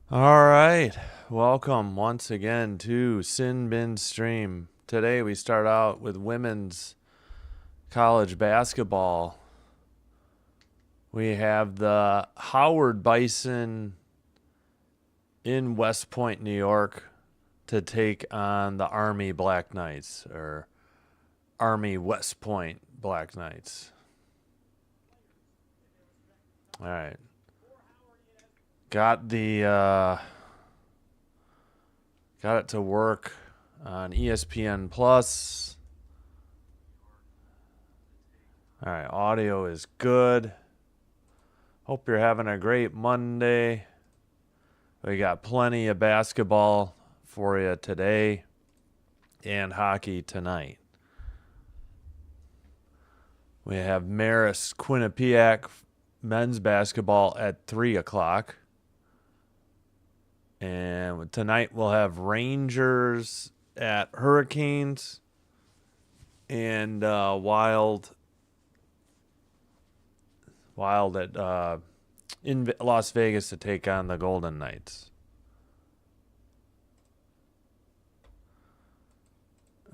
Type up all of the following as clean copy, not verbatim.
All right. Welcome once again to Sin Bin Stream. Today we start out with women's college basketball. We have the Howard Bison in West Point, New York to take on the Army Black Knights or Army West Point Black Knights. All right. Got it to work on ESPN Plus. All right, audio is good. Hope you're having a great Monday. We got plenty of basketball for you today and hockey tonight. We have Marist Quinnipiac men's basketball at 3 o'clock. And tonight we'll have Rangers at Hurricanes and Wild at in Las Vegas to take on the Golden Knights.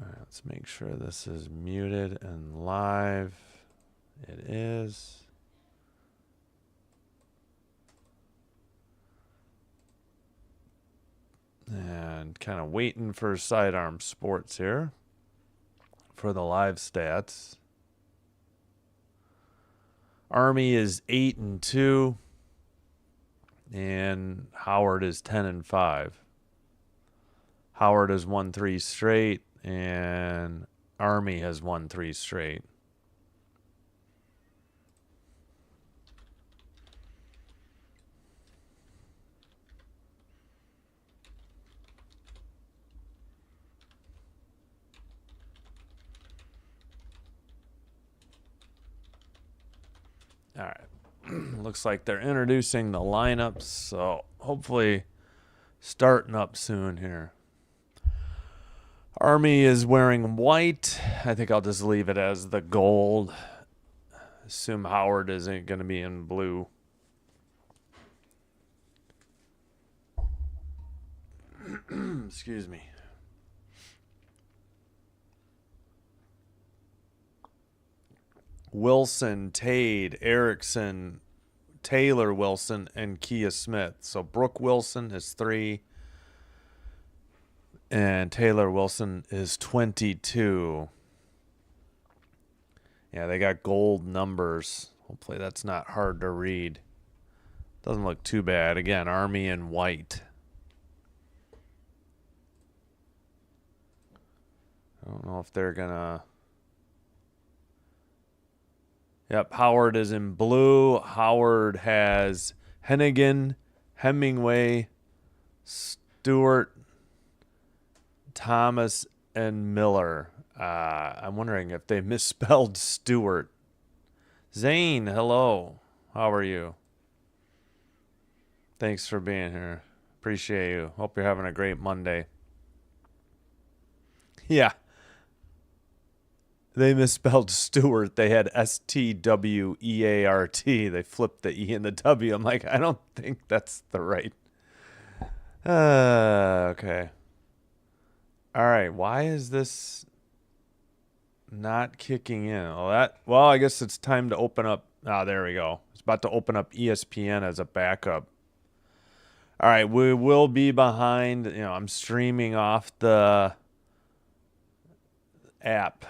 All right, let's make sure this is muted and live. It is. And kind of waiting for Sidearm Sports here for the live stats. Army is 8-2, and Howard is 10-5. Howard has won 3 straight, and Army has won 3 straight. All right. Looks like they're introducing the lineups, so hopefully starting up soon here. Army is wearing white. I think I'll just leave it as the gold. Assume Howard isn't going to be in blue. Excuse me. Wilson, Tade, Erickson, Taylor Wilson, and Kia Smith. So Brooke Wilson is 3, and Taylor Wilson is 22. Yeah, they got gold numbers. Hopefully that's not hard to read. Doesn't look too bad. Again, Army in white. I don't know if they're going to... Yep, Howard is in blue. Howard has Hennigan, Hemingway, Stewart, Thomas, and Miller. I'm wondering if they misspelled Stewart. Zane, hello. How are you? Thanks for being here. Appreciate you. Hope you're having a great Monday. Yeah. They misspelled Stewart. They had Stweart. They flipped the E and the W. I'm like, I don't think that's the right. Okay. All right. Why is this not kicking in? Well, I guess it's time to open up. There we go. It's about to open up ESPN as a backup. All right. We will be behind. I'm streaming off the app.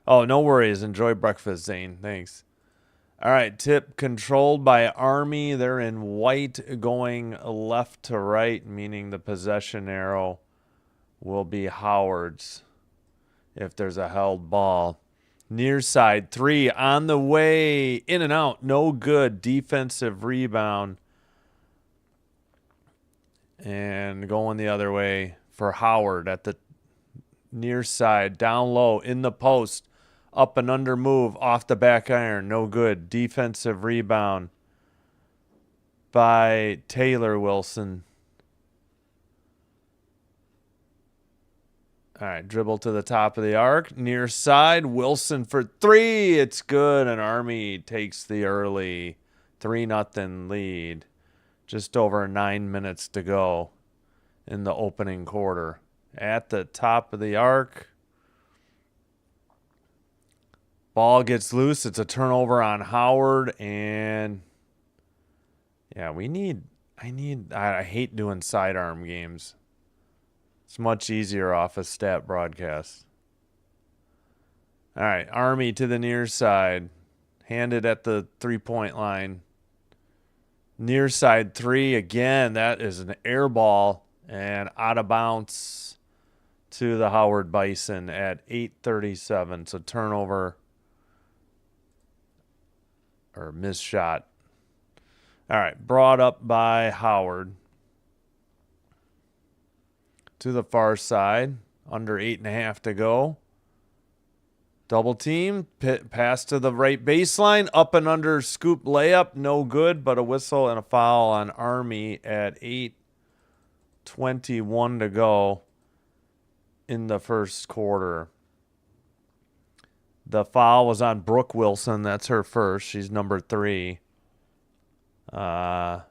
Oh, no worries. Enjoy breakfast, Zane. Thanks. All right, tip controlled by Army. They're in white going left to right, meaning the possession arrow will be Howard's if there's a held ball. Near side 3 on the way. In and out. No good. Defensive rebound. And going the other way for Howard at the near side. Down low in the post. Up and under move off the back iron. No good. Defensive rebound by Taylor Wilson. All right, dribble to the top of the arc. Near side. Wilson for 3. It's good. And Army takes the early 3-0 lead. Just over 9 minutes to go in the opening quarter. At the top of the arc. Ball gets loose. It's a turnover on Howard. And yeah, I hate doing sidearm games. It's much easier off a stat broadcast. All right, Army to the near side. Handed at the 3-point line. Near side 3 again. That is an air ball and out of bounds to the Howard Bison at 8:37. So turnover or missed shot. All right, brought up by Howard to the far side. Under 8.5 to go. Double team, pass to the right baseline, up and under scoop layup, no good, but a whistle and a foul on Army at 8:21 to go in the first quarter. The foul was on Brooke Wilson. That's her first. She's number 3. Number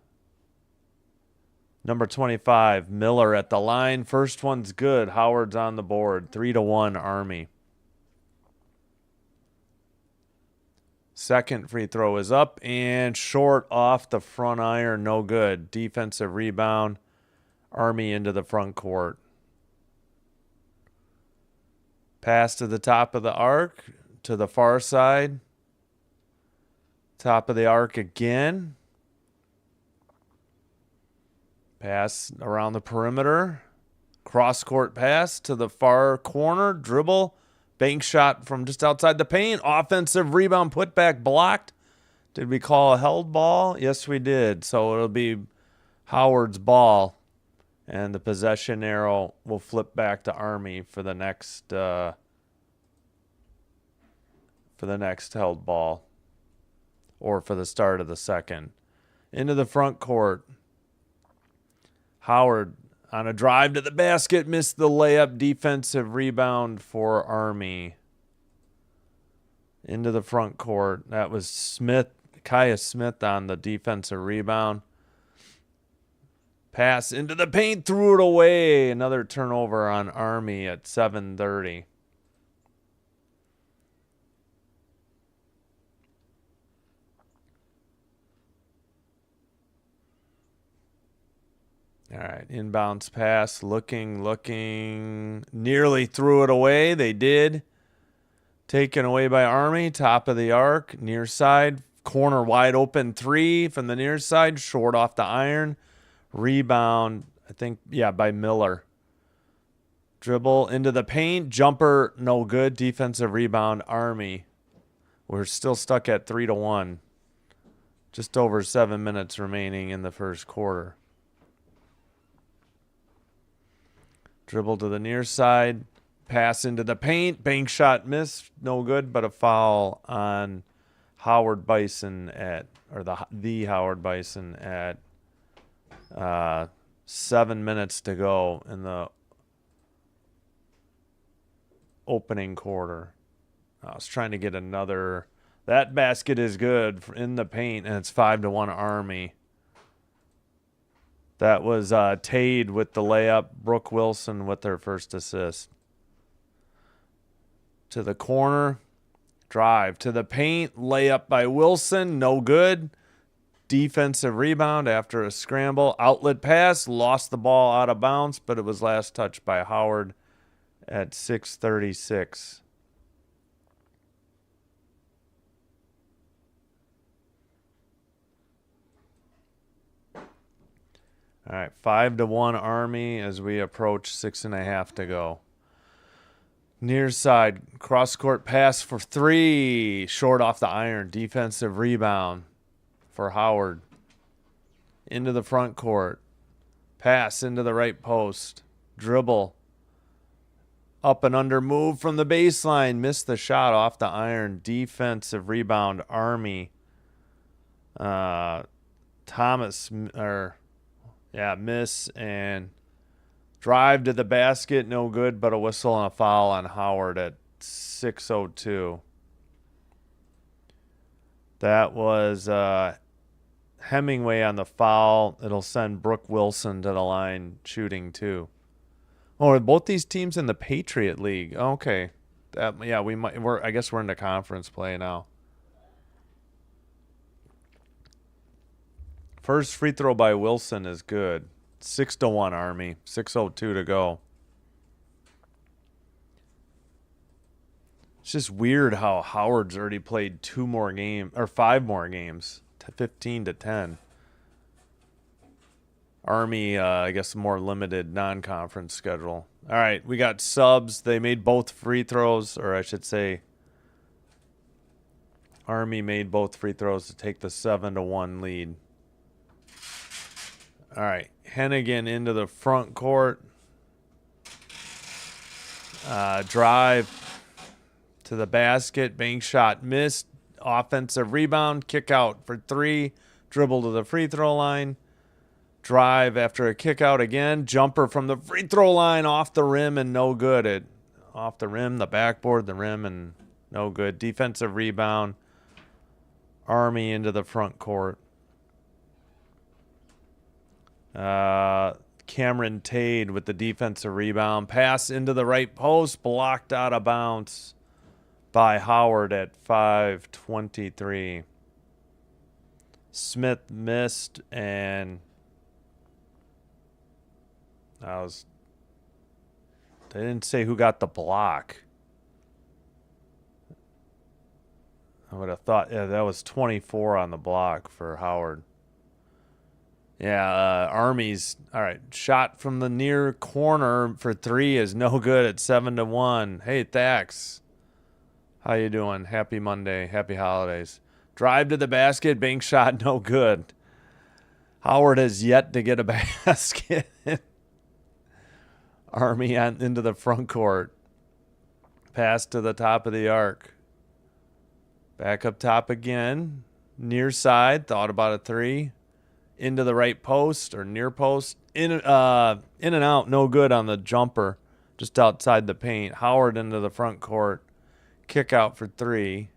25, Miller at the line. First one's good. Howard's on the board. 3-1 Army. Second free throw is up and short off the front iron. No good. Defensive rebound. Army into the front court. Pass to the top of the arc. To the far side. Top of the arc again. Pass around the perimeter. Cross-court pass to the far corner. Dribble. Bank shot from just outside the paint. Offensive rebound, put back, blocked. Did we call a held ball? Yes, we did. So it'll be Howard's ball. And the possession arrow will flip back to Army for the next held ball. Or for the start of the second. Into the front court. Howard on a drive to the basket, missed the layup. Defensive rebound for Army. Into the front court. That was Kaya Smith on the defensive rebound. Pass into the paint, threw it away. Another turnover on Army at 7:30. All right, inbounds pass, looking, nearly threw it away. They did. Taken away by Army, top of the arc, near side, corner wide open 3 from the near side, short off the iron. Rebound, by Miller. Dribble into the paint, jumper, no good. Defensive rebound, Army. We're still stuck at 3-1. Just over 7 minutes remaining in the first quarter. Dribble to the near side. Pass into the paint. Bank shot missed. No good, but a foul on Howard Bison the Howard Bison at 7 minutes to go in the opening quarter. I was trying to get another. That basket is good in the paint, and it's 5-1 Army. That was Tade with the layup. Brooke Wilson with their first assist. To the corner. Drive to the paint. Layup by Wilson. No good. Defensive rebound after a scramble. Outlet pass. Lost the ball out of bounds, but it was last touched by Howard at 6:36. All right, 5-1 Army as we approach 6.5 to go. Near side, cross-court pass for 3. Short off the iron. Defensive rebound for Howard. Into the front court. Pass into the right post. Dribble. Up and under move from the baseline. Missed the shot off the iron. Defensive rebound, Army. Miss and drive to the basket, no good, but a whistle and a foul on Howard at 6:02. That was Hemingway on the foul. It'll send Brooke Wilson to the line shooting too. Oh, are both these teams in the Patriot League? Okay. Yeah, we might. I guess we're in the conference play now. First free throw by Wilson is good. 6-1 Army. 6:02 to go. It's just weird how Howard's already played 5 more games. 15-10. Army, I guess, a more limited non-conference schedule. All right, we got subs. They made both free throws, or I should say, Army made both free throws to take the 7-1 lead. All right, Hennigan into the front court. Drive to the basket. Bank shot missed. Offensive rebound. Kick out for 3. Dribble to the free throw line. Drive after a kick out again. Jumper from the free throw line off the rim and no good. Off the rim, the backboard, the rim, and no good. Defensive rebound. Army into the front court. Cameron Tade with the defensive rebound. Pass into the right post. Blocked out of bounds by Howard at 5:23. Smith missed, and they didn't say who got the block. I would have thought, yeah, that was 24 on the block for Howard. Yeah, Army's, all right, shot from the near corner for 3 is no good at 7-1. Hey, Thax, how you doing? Happy Monday, happy holidays. Drive to the basket, bank shot, no good. Howard has yet to get a basket. Army into the front court. Pass to the top of the arc. Back up top again. Near side, thought about a 3. Into the right post or near post. In and out, no good on the jumper. Just outside the paint. Howard into the front court. Kick out for 3.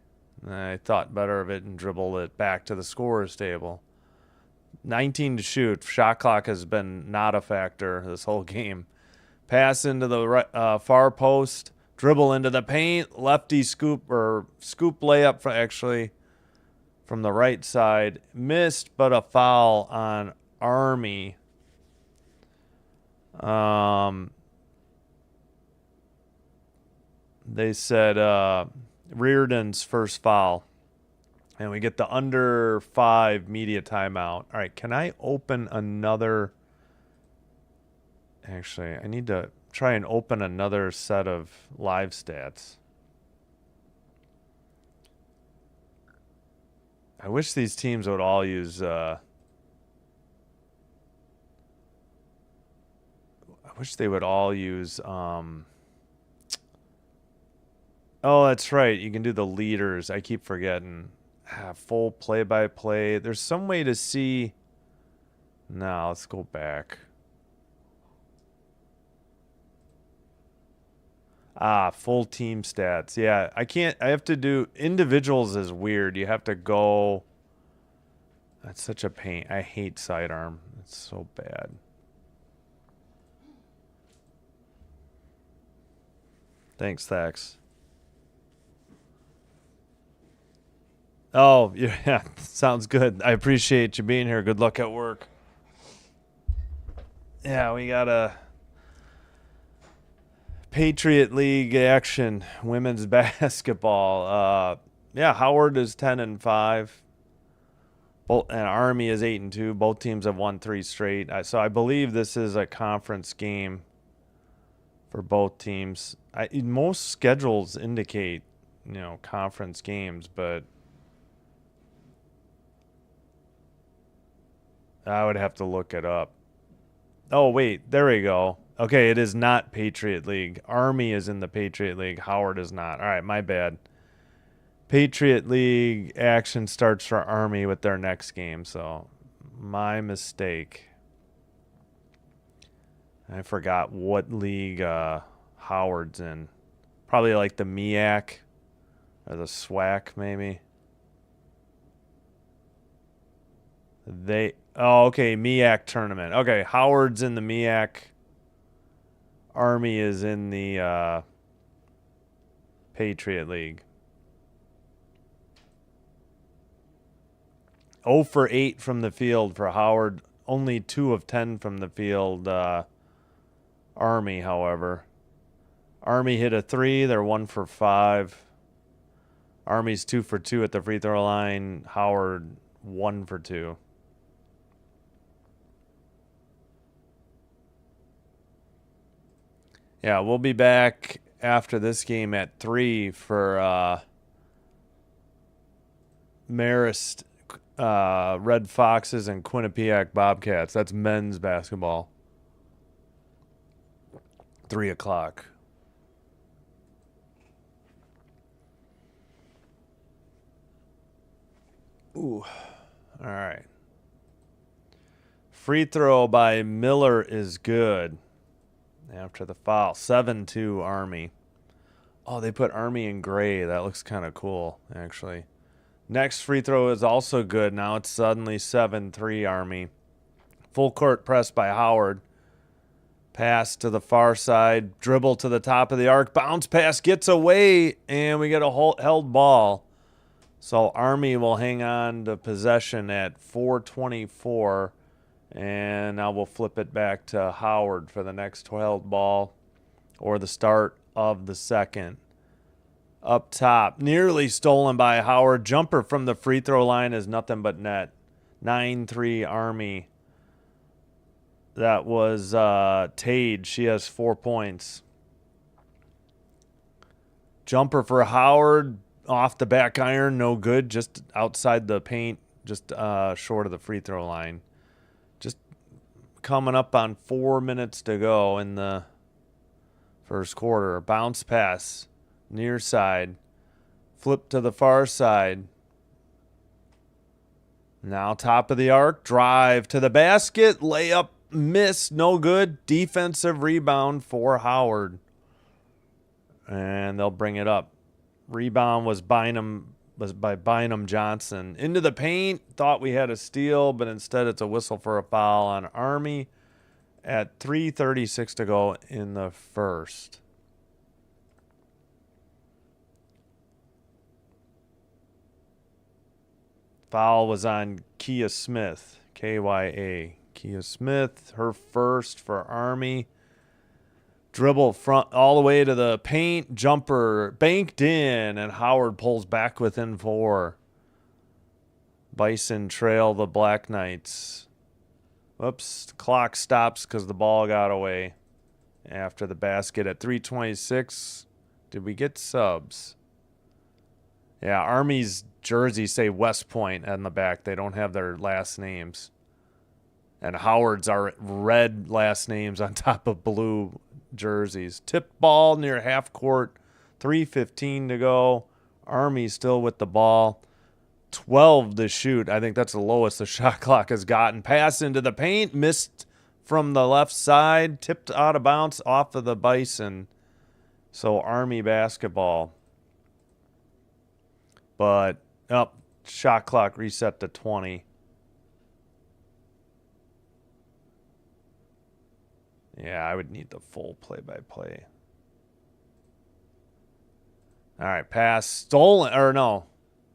I thought better of it and dribbled it back to the scorer's table. 19 to shoot. Shot clock has been not a factor this whole game. Pass into the far post. Dribble into the paint. Lefty scoop layup from the right side. Missed, but a foul on Army. They said Reardon's first foul. And we get the under 5 media timeout. All right, can I open another... Actually, I need to try and open another set of live stats. I wish these teams would all use... I wish they would all use... Oh, that's right. You can do the leaders. I keep forgetting. Full play-by-play. There's some way to see... No, let's go back. Full team stats. Yeah, I can't... I have to do... Individuals is weird. You have to go... That's such a pain. I hate sidearm. It's so bad. Thanks, Thax. Oh, yeah. Sounds good. I appreciate you being here. Good luck at work. Yeah, we got a... Patriot League action, women's basketball. Yeah, Howard is 10-5. And Army is 8-2. Both teams have won 3 straight. So I believe this is a conference game for both teams. Most schedules indicate, conference games, but I would have to look it up. Oh, wait, there we go. Okay, it is not Patriot League. Army is in the Patriot League. Howard is not. All right, my bad. Patriot League action starts for Army with their next game, so my mistake. I forgot what league Howard's in. Probably like the MEAC or the SWAC, maybe. Oh, okay, MEAC tournament. Okay, Howard's in the MEAC. Army is in the Patriot League. 0 for 8 from the field for Howard. Only 2 of 10 from the field. Army, however. Army hit a 3. They're 1 for 5. Army's 2 for 2 at the free throw line. Howard 1 for 2. Yeah, we'll be back after this game at 3 for Marist Red Foxes and Quinnipiac Bobcats. That's men's basketball. 3 o'clock. Ooh. All right. Free throw by Miller is good. After the foul. 7-2 Army. Oh, they put Army in gray. That looks kind of cool, actually. Next free throw is also good. Now it's suddenly 7-3 Army. Full court press by Howard. Pass to the far side. Dribble to the top of the arc. Bounce pass gets away. And we get a held ball. So Army will hang on to possession at 4:24. And now we'll flip it back to Howard for the next held ball or the start of the second. Up top, nearly stolen by Howard. Jumper from the free throw line is nothing but net. 9-3 Army. That was Tade. She has 4 points. Jumper for Howard. Off the back iron. No good. Just outside the paint. Just short of the free throw line. Just coming up on 4 minutes to go in the first quarter. Bounce pass. Near side. Flip to the far side. Now top of the arc. Drive to the basket. Layup. Miss. No good. Defensive rebound for Howard. And they'll bring it up. Rebound was by Bynum Johnson. Into the paint. Thought we had a steal, but instead it's a whistle for a foul on Army at 3:36 to go in the first. Foul was on Kia Smith. Kya. Kia Smith, her first for Army. Dribble front all the way to the paint. Jumper banked in, and Howard pulls back within 4. Bison trail the Black Knights. Whoops, clock stops because the ball got away after the basket at 3:26. Did we get subs? Yeah, Army's jerseys say West Point on the back. They don't have their last names. And Howard's are red last names on top of blue jerseys. Tip ball near half court. 3:15 to go. Army still with the ball. 12 to shoot. I think that's the lowest the shot clock has gotten. Pass into the paint. Missed from the left side. Tipped out of bounds off of the Bison. So Army basketball. But shot clock reset to 20. Yeah, I would need the full play-by-play. All right, pass. Stolen. Or no.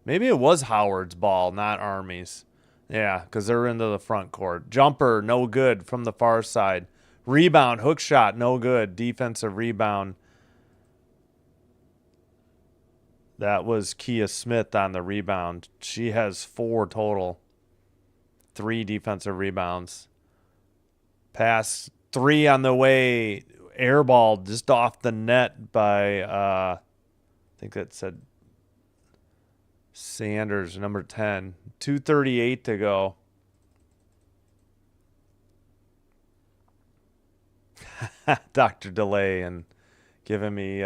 Maybe it was Howard's ball, not Army's. Yeah, because they're into the front court. Jumper, no good from the far side. Rebound, hook shot, no good. Defensive rebound. That was Kia Smith on the rebound. She has 4 total. 3 defensive rebounds. Pass. 3 on the way. Air ball just off the net by, I think that said Sanders, number 10. 2:38 to go. Dr. Delay and giving me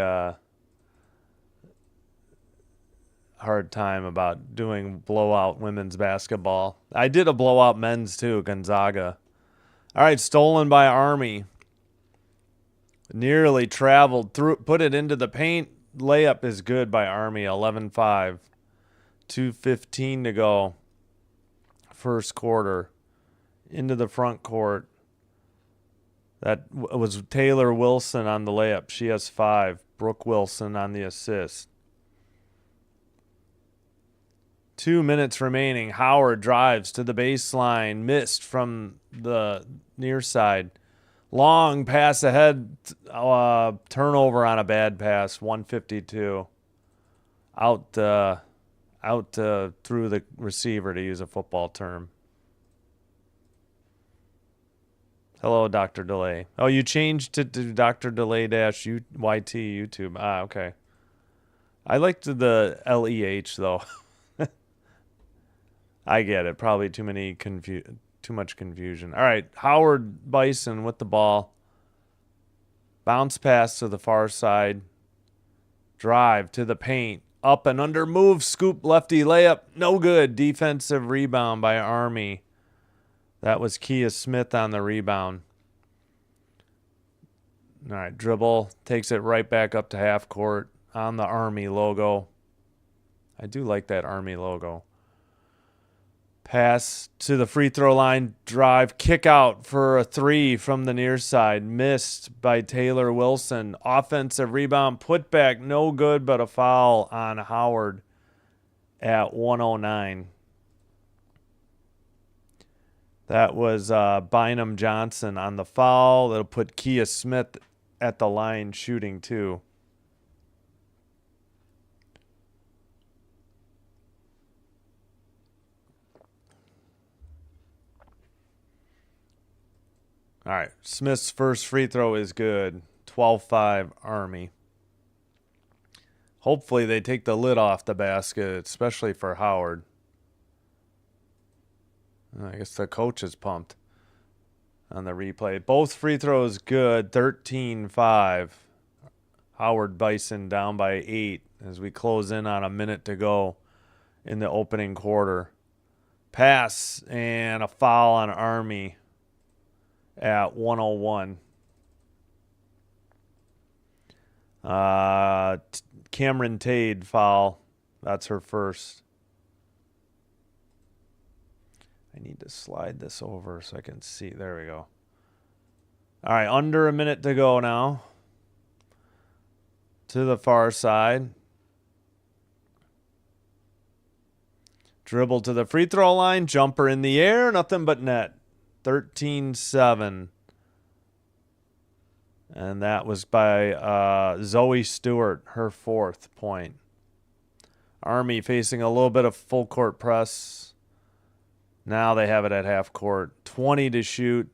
hard time about doing blowout women's basketball. I did a blowout men's too, Gonzaga. All right, stolen by Army. Nearly traveled through, put it into the paint. Layup is good by Army, 11-5. 2:15 to go. first quarter into the front court. That was Taylor Wilson on the layup. She has 5. Brooke Wilson on the assist. 2 minutes remaining. Howard drives to the baseline. Missed from the near side. Long pass ahead. Turnover on a bad pass. 152. Out through the receiver, to use a football term. Hello, Dr. Delay. Oh, you changed to Dr. Delay -YT YouTube. Okay. I liked the LEH though. I get it. Probably too much confusion. All right, Howard Bison with the ball. Bounce pass to the far side. Drive to the paint. Up and under move. Scoop lefty layup. No good. Defensive rebound by Army. That was Kia Smith on the rebound. All right, dribble. Takes it right back up to half court on the Army logo. I do like that Army logo. Pass to the free throw line. Drive. Kick out for a 3 from the near side. Missed by Taylor Wilson. Offensive rebound. Put back. No good, but a foul on Howard at 109. That was Bynum Johnson on the foul. That'll put Kia Smith at the line shooting 2. All right, Smith's first free throw is good. 12-5 Army. Hopefully they take the lid off the basket, especially for Howard. I guess the coach is pumped on the replay. Both free throws good. 13-5. Howard Bison down by 8 as we close in on a minute to go in the opening quarter. Pass and a foul on Army at 101. Cameron Tade foul. That's her first. I need to slide this over so I can see. There we go. All right, under a minute to go now. To the far side. Dribble to the free throw line. Jumper in the air. Nothing but net. 13-7. And that was by Zoe Stewart, her 4th point. Army facing a little bit of full court press. Now they have it at half court. 20 to shoot.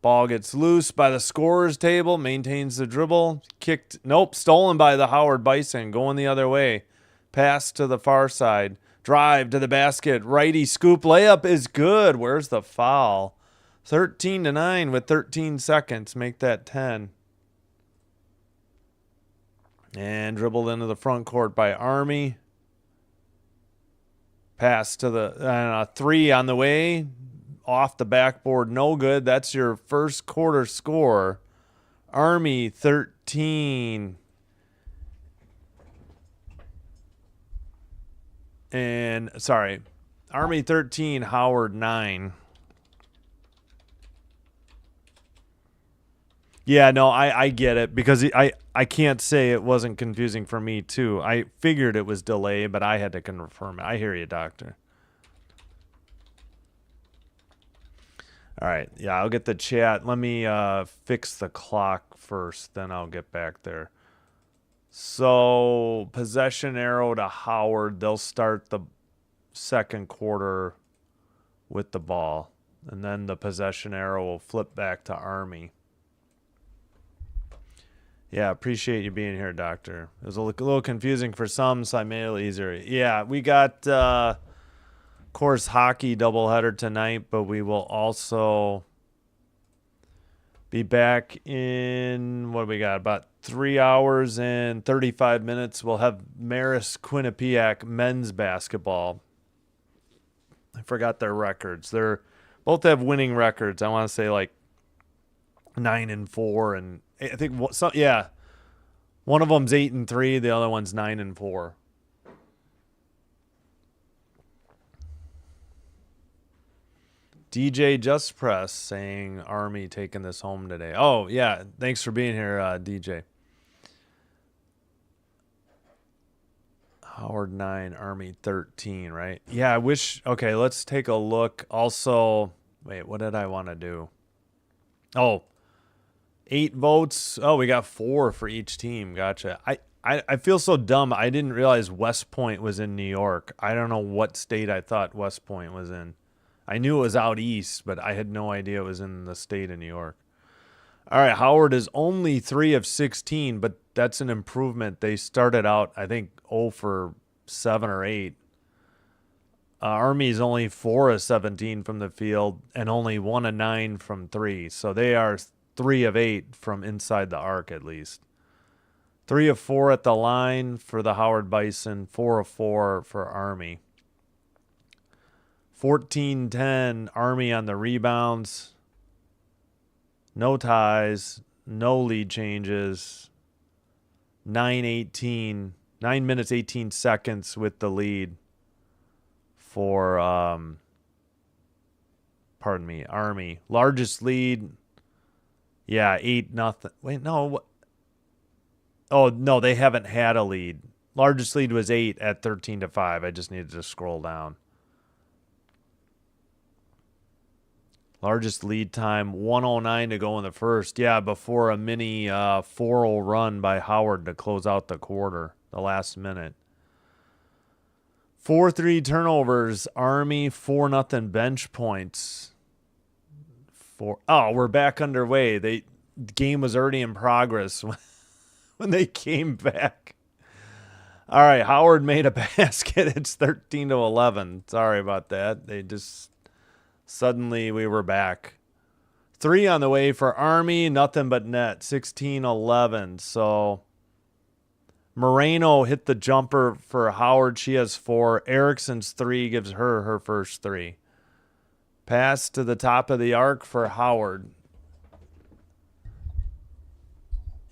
Ball gets loose by the scorer's table. Maintains the dribble. Kicked. Nope. Stolen by the Howard Bison. Going the other way. Pass to the far side. Drive to the basket. Righty scoop. Layup is good. Where's the foul? 13-9 with 13 seconds. Make that 10. And dribbled into the front court by Army. Pass to the 3 on the way. Off the backboard. No good. That's your first quarter score. Army 13. And, sorry. Army 13, Howard 9. Yeah, no, I get it because I can't say it wasn't confusing for me too. I figured it was delay, but I had to confirm it. I hear you, doctor. All right, yeah, I'll get the chat. Let me fix the clock first, then I'll get back there. So, possession arrow to Howard. They'll start the second quarter with the ball, and then the possession arrow will flip back to Army. Yeah, appreciate you being here, doctor. It was a little confusing for some, so I made it a little easier. Yeah, we got, of course, hockey doubleheader tonight, but we will also be back in, what do we got, about 3 hours and 35 minutes. We'll have Marist Quinnipiac men's basketball. I forgot their records. They're both have winning records. I want to say like 9-4, and I think one of them's 8-3, the other one's 9-4. DJ Just Press saying Army taking this home today. Oh, yeah. Thanks for being here, DJ. Howard 9, Army 13, right? Yeah, I wish. Okay, let's take a look. Also, wait, what did I want to do? Oh, 8 votes. Oh, we got 4 for each team. Gotcha. I feel so dumb. I didn't realize West Point was in New York. I don't know what state I thought West Point was in. I knew it was out east, but I had no idea it was in the state of New York. All right, Howard is only 3 of 16, but that's an improvement. They started out, I think, 0 for 7 or 8. Army's only 4 of 17 from the field and only 1 of 9 from 3. So they are 3 of 8 from inside the arc at least. 3 of 4 at the line for the Howard Bison, 4 of 4 for Army. 14-10, Army on the rebounds. No ties, no lead changes. 9 minutes, 18 seconds with the lead for, Army. Largest lead, yeah, 8-0. Wait, no. Oh, no, they haven't had a lead. Largest lead was 8 at 13-5. I just needed to scroll down. Largest lead time, 1:09 to go in the first. Yeah, before a mini 4-0 run by Howard to close out the quarter, the last minute. 4-3 turnovers. Army 4-0 bench points. We're back underway. The game was already in progress when they came back. All right, Howard made a basket. It's 13-11. Sorry about that. Suddenly we were back. 3 on the way for Army, nothing but net, 16-11. So Moreno hit the jumper for Howard. She has 4. Erickson's 3 gives her first 3. Pass to the top of the arc for Howard.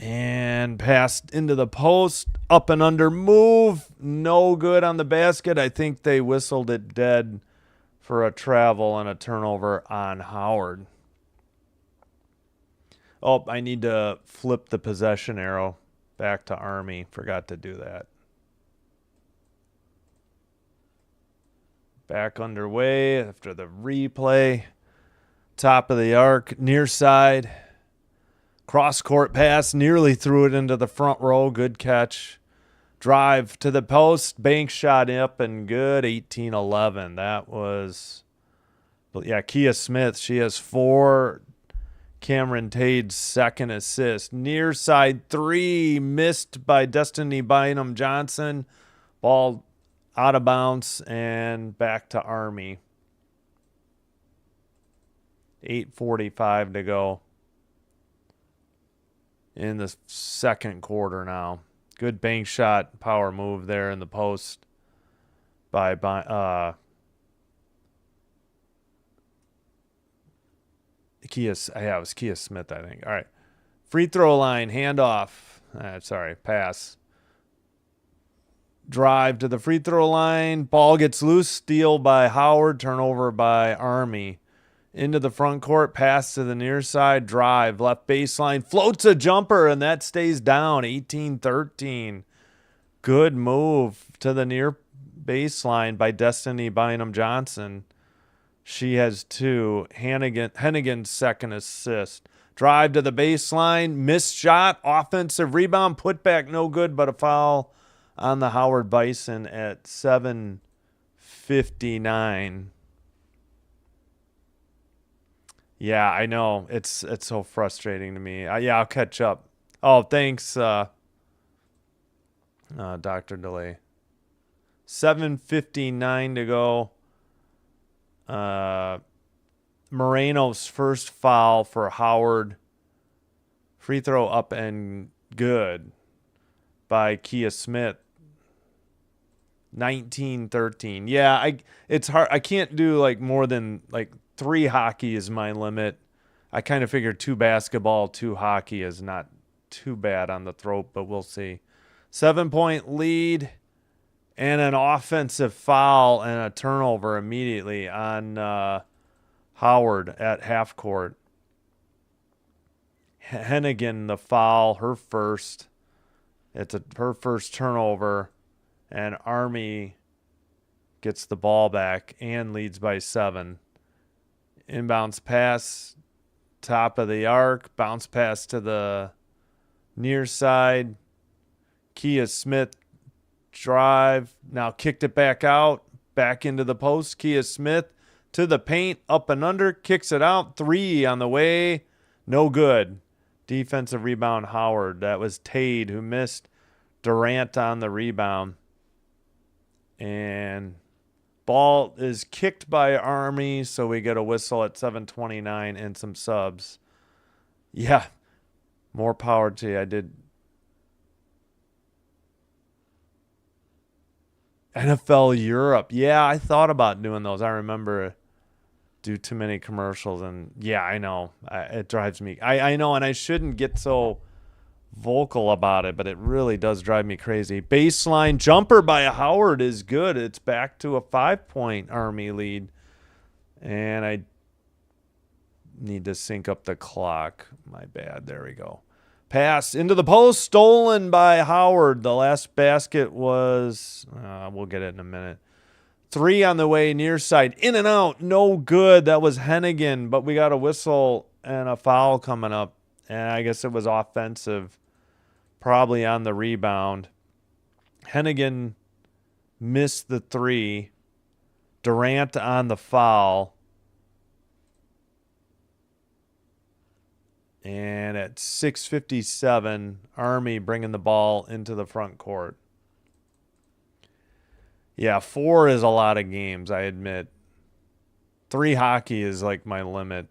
And passed into the post. Up and under move. No good on the basket. I think they whistled it dead for a travel and a turnover on Howard. Oh, I need to flip the possession arrow back to Army. Forgot to do that. Back underway after the replay. Top of the arc, near side. Cross court pass, nearly threw it into the front row. Good catch. Drive to the post, bank shot up and good, 18-11. That was, yeah, Kia Smith, she has 4. Cameron Tade's second assist. Near side 3, missed by Destiny Bynum Johnson. Ball out of bounds and back to Army. 8:45 to go in the second quarter now. Good bank shot, power move there in the post by Kia. Yeah, it was Kia Smith, I think. All right. Free throw line, handoff. Pass. Drive to the free throw line. Ball gets loose. Steal by Howard. Turnover by Army. Into the front court. Pass to the near side. Drive. Left baseline. Floats a jumper, and that stays down. 18-13. Good move to the near baseline by Destiny Bynum Johnson. She has 2. Hennigan's second assist. Drive to the baseline. Missed shot. Offensive rebound. Put back no good, but a foul on the Howard Bison at 7:59. Yeah, I know. It's so frustrating to me. I'll catch up. Oh, thanks, Dr. Delay. 7:59 to go. Moreno's first foul for Howard. Free throw up and good by Kia Smith. 19-13. Yeah, it's hard. I can't do more than 3 hockey is my limit. I kind of figured 2 basketball, 2 hockey is not too bad on the throat, but we'll see. 7-point lead and an offensive foul and a turnover immediately on Howard at half court. Hennigan, the foul, her first. It's her first turnover, and Army gets the ball back and leads by 7. Inbounds pass, top of the arc, bounce pass to the near side. Kia Smith drive, now kicked it back out, back into the post. Kia Smith to the paint, up and under, kicks it out. 3 on the way, no good. Defensive rebound, Howard. That was Tade who missed. Durant on the rebound. And ball is kicked by Army, so we get a whistle at 7:29 and some subs. Yeah, more power to you. I did. NFL Europe. Yeah, I thought about doing those. I remember do too many commercials, and yeah, I know. It drives me. I know, and I shouldn't get so vocal about it, but it really does drive me crazy. Baseline jumper by Howard is good. It's back to a 5-point Army lead, and I need to sync up the clock. My bad. There we go. Pass into the post, stolen by Howard. The last basket was, we'll get it in a minute. 3 on the way, near side, in and out, no good. That was Hennigan, but we got a whistle and a foul coming up, and I guess it was offensive, probably on the rebound. Hennigan missed the 3. Durant on the foul. And at 6:57, Army bringing the ball into the front court. Yeah, 4 is a lot of games, I admit. 3 hockey is like my limit.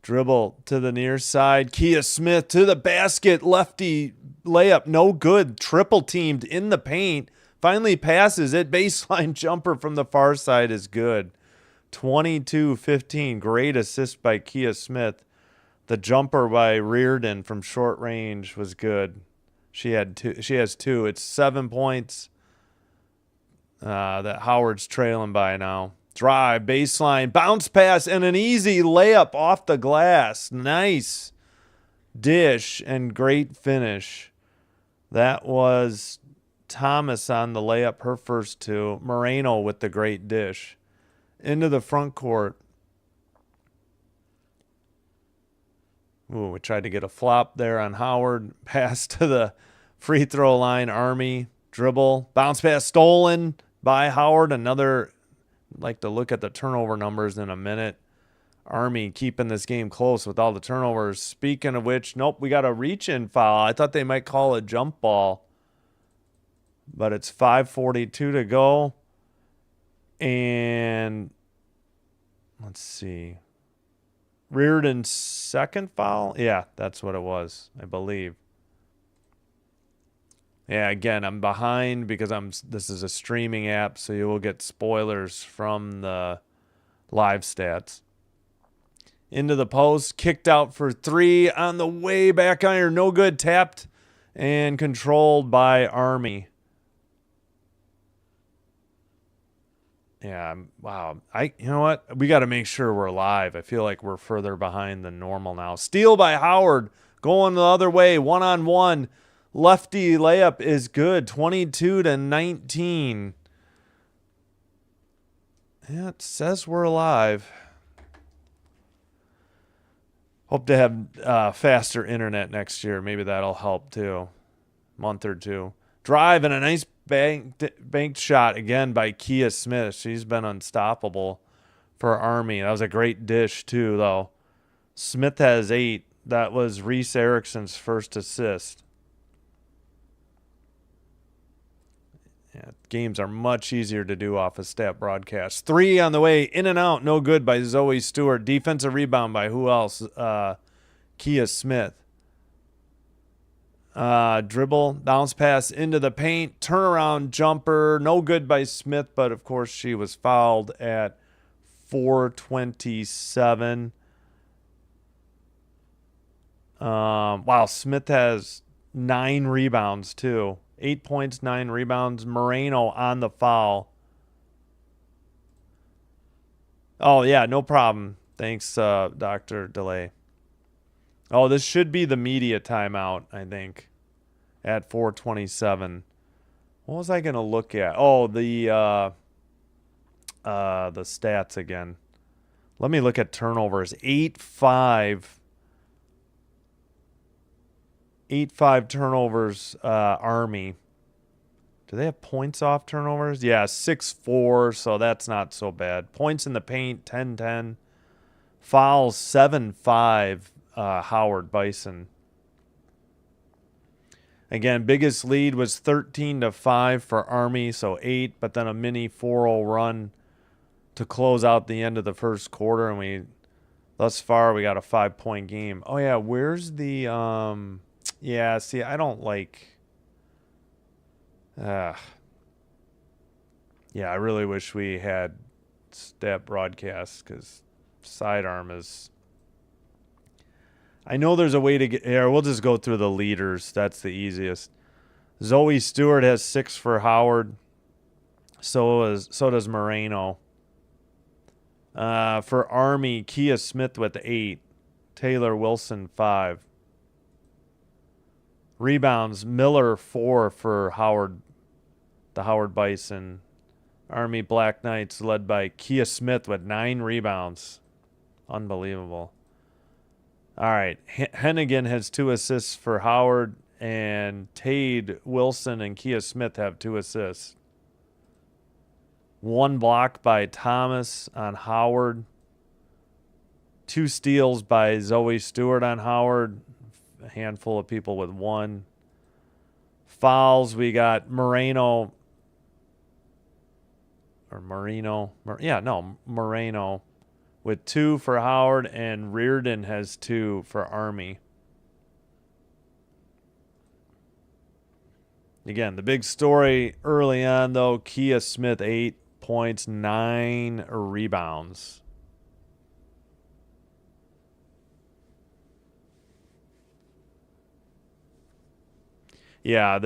Dribble to the near side. Kia Smith to the basket. Lefty layup, no good. Triple teamed in the paint. Finally passes it. Baseline jumper from the far side is good. 22-15. Great assist by Kia Smith. The jumper by Reardon from short range was good. She has 2. It's 7 points that Howard's trailing by now. Drive, baseline, bounce pass, and an easy layup off the glass. Nice dish and great finish. That was Thomas on the layup, her first 2. Moreno with the great dish. Into the front court. Ooh, we tried to get a flop there on Howard. Pass to the free throw line. Army dribble. Bounce pass stolen by Howard. Another, like to look at the turnover numbers in a minute. Army keeping this game close with all the turnovers. Speaking of which, nope, we got a reach-in foul. I thought they might call a jump ball. But it's 5:42 to go. And let's see. Reardon's second foul? Yeah, that's what it was, I believe. Yeah, again, I'm behind because this is a streaming app, so you will get spoilers from the live stats. Into the post, kicked out for 3 on the way back iron, no good, tapped and controlled by Army. Yeah, wow. You know what? We got to make sure we're live. I feel like we're further behind than normal now. Steal by Howard, going the other way, 1-on-1. Lefty layup is good, 22-19. Yeah, it says we're live. Hope to have faster internet next year. Maybe that'll help too. Month or 2. Drive and a nice banked shot again by Kia Smith. She's been unstoppable for Army. That was a great dish too, though. Smith has 8. That was Reese Erickson's first assist. Yeah, games are much easier to do off a stat broadcast. 3 on the way, in and out, no good by Zoe Stewart. Defensive rebound by who else? Kia Smith. Dribble, bounce pass into the paint, turnaround jumper, no good by Smith, but of course she was fouled at 4:27. Wow, Smith has 9 rebounds too. 8 points, 9 rebounds. Moreno on the foul. Oh, yeah, no problem. Thanks, Dr. Delay. Oh, this should be the media timeout, I think, at 4:27. What was I going to look at? Oh, the stats again. Let me look at turnovers. 8-5 turnovers, Army. Do they have points off turnovers? Yeah, 6-4, so that's not so bad. Points in the paint, 10-10. Fouls, 7-5, Howard Bison. Again, biggest lead was 13-5 for Army, so 8, but then a mini 4-0 run to close out the end of the first quarter, and thus far we got a 5-point game. Oh yeah, where's the yeah, see, I don't like yeah, I really wish we had stat broadcasts because sidearm is. I know there's a way to get here. We'll just go through the leaders. That's the easiest. Zoe Stewart has 6 for Howard. So does Moreno. For Army, Kia Smith with 8. Taylor Wilson 5. Rebounds, Miller 4 for Howard, the Howard Bison. Army Black Knights led by Kia Smith with 9 rebounds. Unbelievable. All right. Hennigan has 2 assists for Howard, and Tade Wilson and Kia Smith have 2 assists. 1 block by Thomas on Howard. 2 steals by Zoe Stewart on Howard. A handful of people with 1. Fouls, we got Moreno. With 2 for Howard, and Reardon has 2 for Army. Again, the big story early on, though, Kia Smith, 8 points, 9 rebounds. Yeah,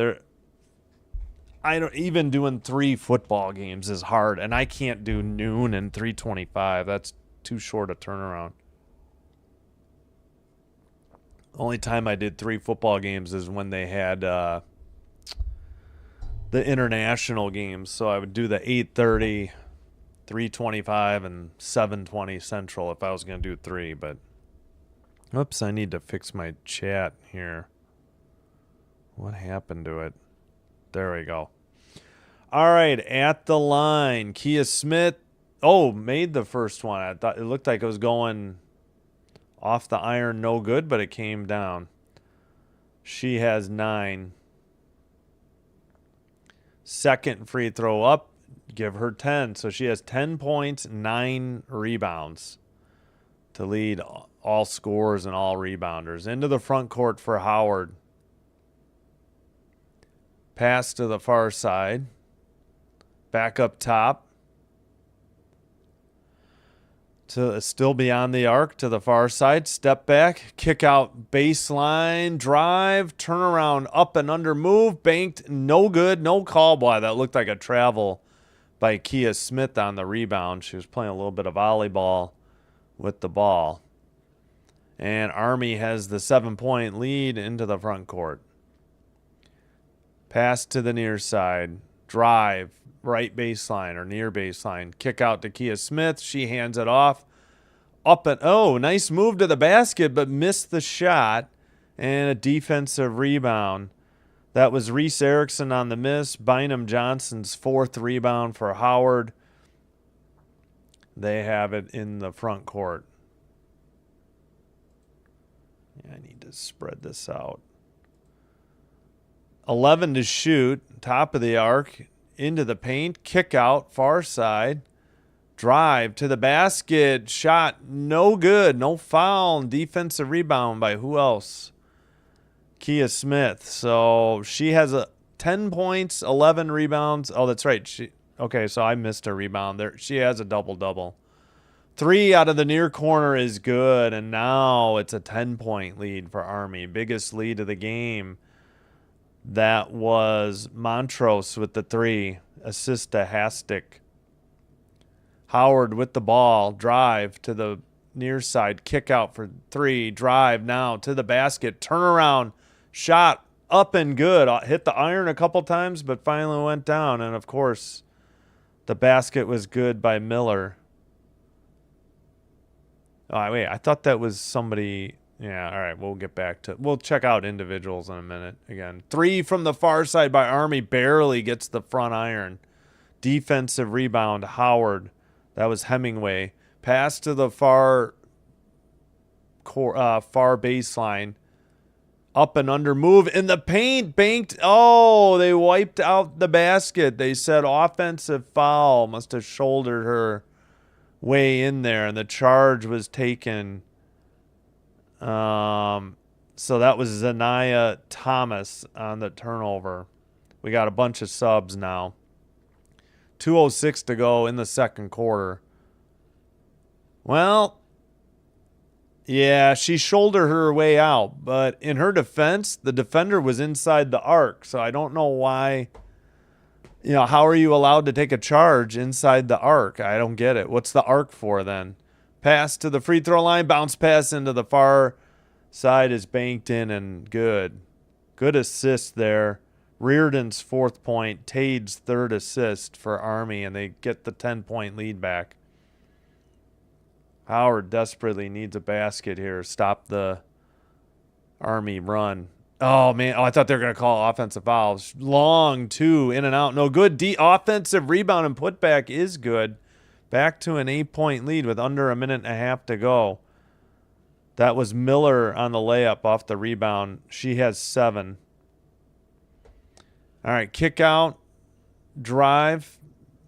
I don't even doing 3 football games is hard, and I can't do noon and 3:25. That's too short a turnaround. Only time I did 3 football games is when they had the international games. So I would do the 8:30, 3:25, and 7:20 Central if I was going to do 3. But oops, I need to fix my chat here. What happened to it? There we go. All right, at the line, Kia Smith. Oh, made the first one. I thought it looked like it was going off the iron, no good, but it came down. She has 9. Second free throw up, give her 10. So she has 10 points, 9 rebounds to lead all scorers and all rebounders. Into the front court for Howard. Pass to the far side. Back up top. To still beyond the arc to the far side. Step back. Kick out baseline. Drive. Turnaround. Up and under move. Banked. No good. No call. Boy, that looked like a travel by Kia Smith on the rebound. She was playing a little bit of volleyball with the ball. And Army has the 7-point lead into the front court. Pass to the near side. Drive. Right baseline or near baseline. Kick out to Kia Smith. She hands it off. Up and nice move to the basket, but missed the shot. And a defensive rebound. That was Reese Erickson on the miss. Bynum Johnson's 4th rebound for Howard. They have it in the front court. Yeah, I need to spread this out. 11 to shoot. Top of the arc. Into the paint, kick out, far side, drive to the basket, shot, no good, no foul, defensive rebound by who else? Kia Smith. So she has 10 points, 11 rebounds. Oh, that's right. So I missed a rebound there. She has a double-double. 3 out of the near corner is good, and now it's a 10-point lead for Army. Biggest lead of the game. That was Montrose with the 3. Assist to Hastic. Howard with the ball, drive to the near side, kick out for 3, drive now to the basket, turnaround, shot up and good. Hit the iron a couple times, but finally went down. And, of course, the basket was good by Miller. Oh, wait, I thought that was somebody. Yeah, all right, we'll get back to. We'll check out individuals in a minute again. 3 from the far side by Army, barely gets the front iron. Defensive rebound, Howard. That was Hemingway. Pass to the far baseline. Up and under move in the paint. Banked. Oh, they wiped out the basket. They said offensive foul. Must have shouldered her way in there, and the charge was taken. So that was Zanaya Thomas on the turnover. We got a bunch of subs now. 2:06 to go in the second quarter. Well, yeah, she shouldered her way out, but in her defense, the defender was inside the arc, so I don't know why. You know, how are you allowed to take a charge inside the arc? I don't get it. What's the arc for then? Pass to the free throw line, bounce pass into the far side is banked in and good. Good assist there. Reardon's 4th point, Tade's 3rd assist for Army, and they get the 10-point lead back. Howard desperately needs a basket here. Stop the Army run. Oh, man. Oh, I thought they were going to call offensive fouls. Long 2, in and out. No good. Offensive rebound and putback is good. Back to an 8-point lead with under a minute and a half to go. That was Miller on the layup off the rebound. She has 7. All right, kick out, drive,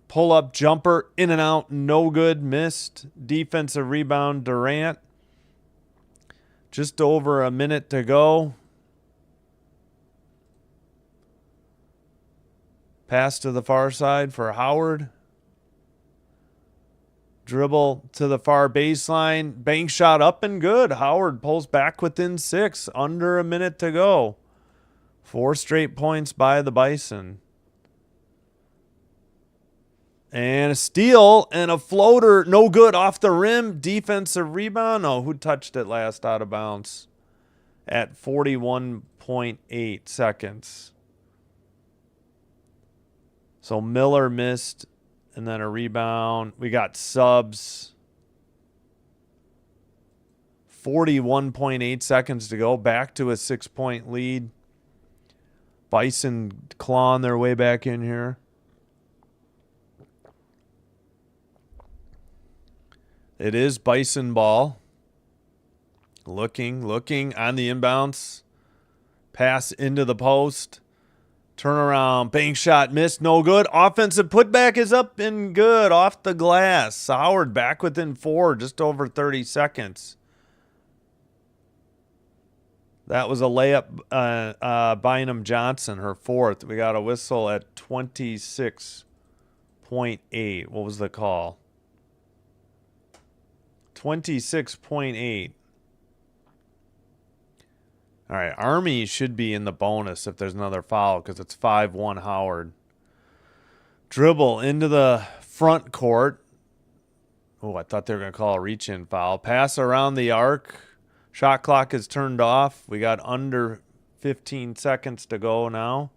pull up, jumper, in and out, no good, missed. Defensive rebound, Durant. Just over a minute to go. Pass to the far side for Howard. Dribble to the far baseline. Bank shot up and good. Howard pulls back within 6. Under a minute to go. 4 straight points by the Bison. And a steal and a floater. No good off the rim. Defensive rebound. Oh, who touched it last out of bounds? At 41.8 seconds. So Miller missed. And then a rebound. We got subs. 41.8 seconds to go. Back to a 6-point lead. Bison clawing their way back in here. It is Bison ball. Looking on the inbounds. Pass into the post. Turnaround, bank shot, missed, no good. Offensive putback is up and good off the glass. Howard back within 4, just over 30 seconds. That was a layup, Bynum Johnson, her 4th. We got a whistle at 26.8. What was the call? 26.8. All right, Army should be in the bonus if there's another foul because it's 5-1 Howard. Dribble into the front court. Oh, I thought they were going to call a reach-in foul. Pass around the arc. Shot clock is turned off. We got under 15 seconds to go now.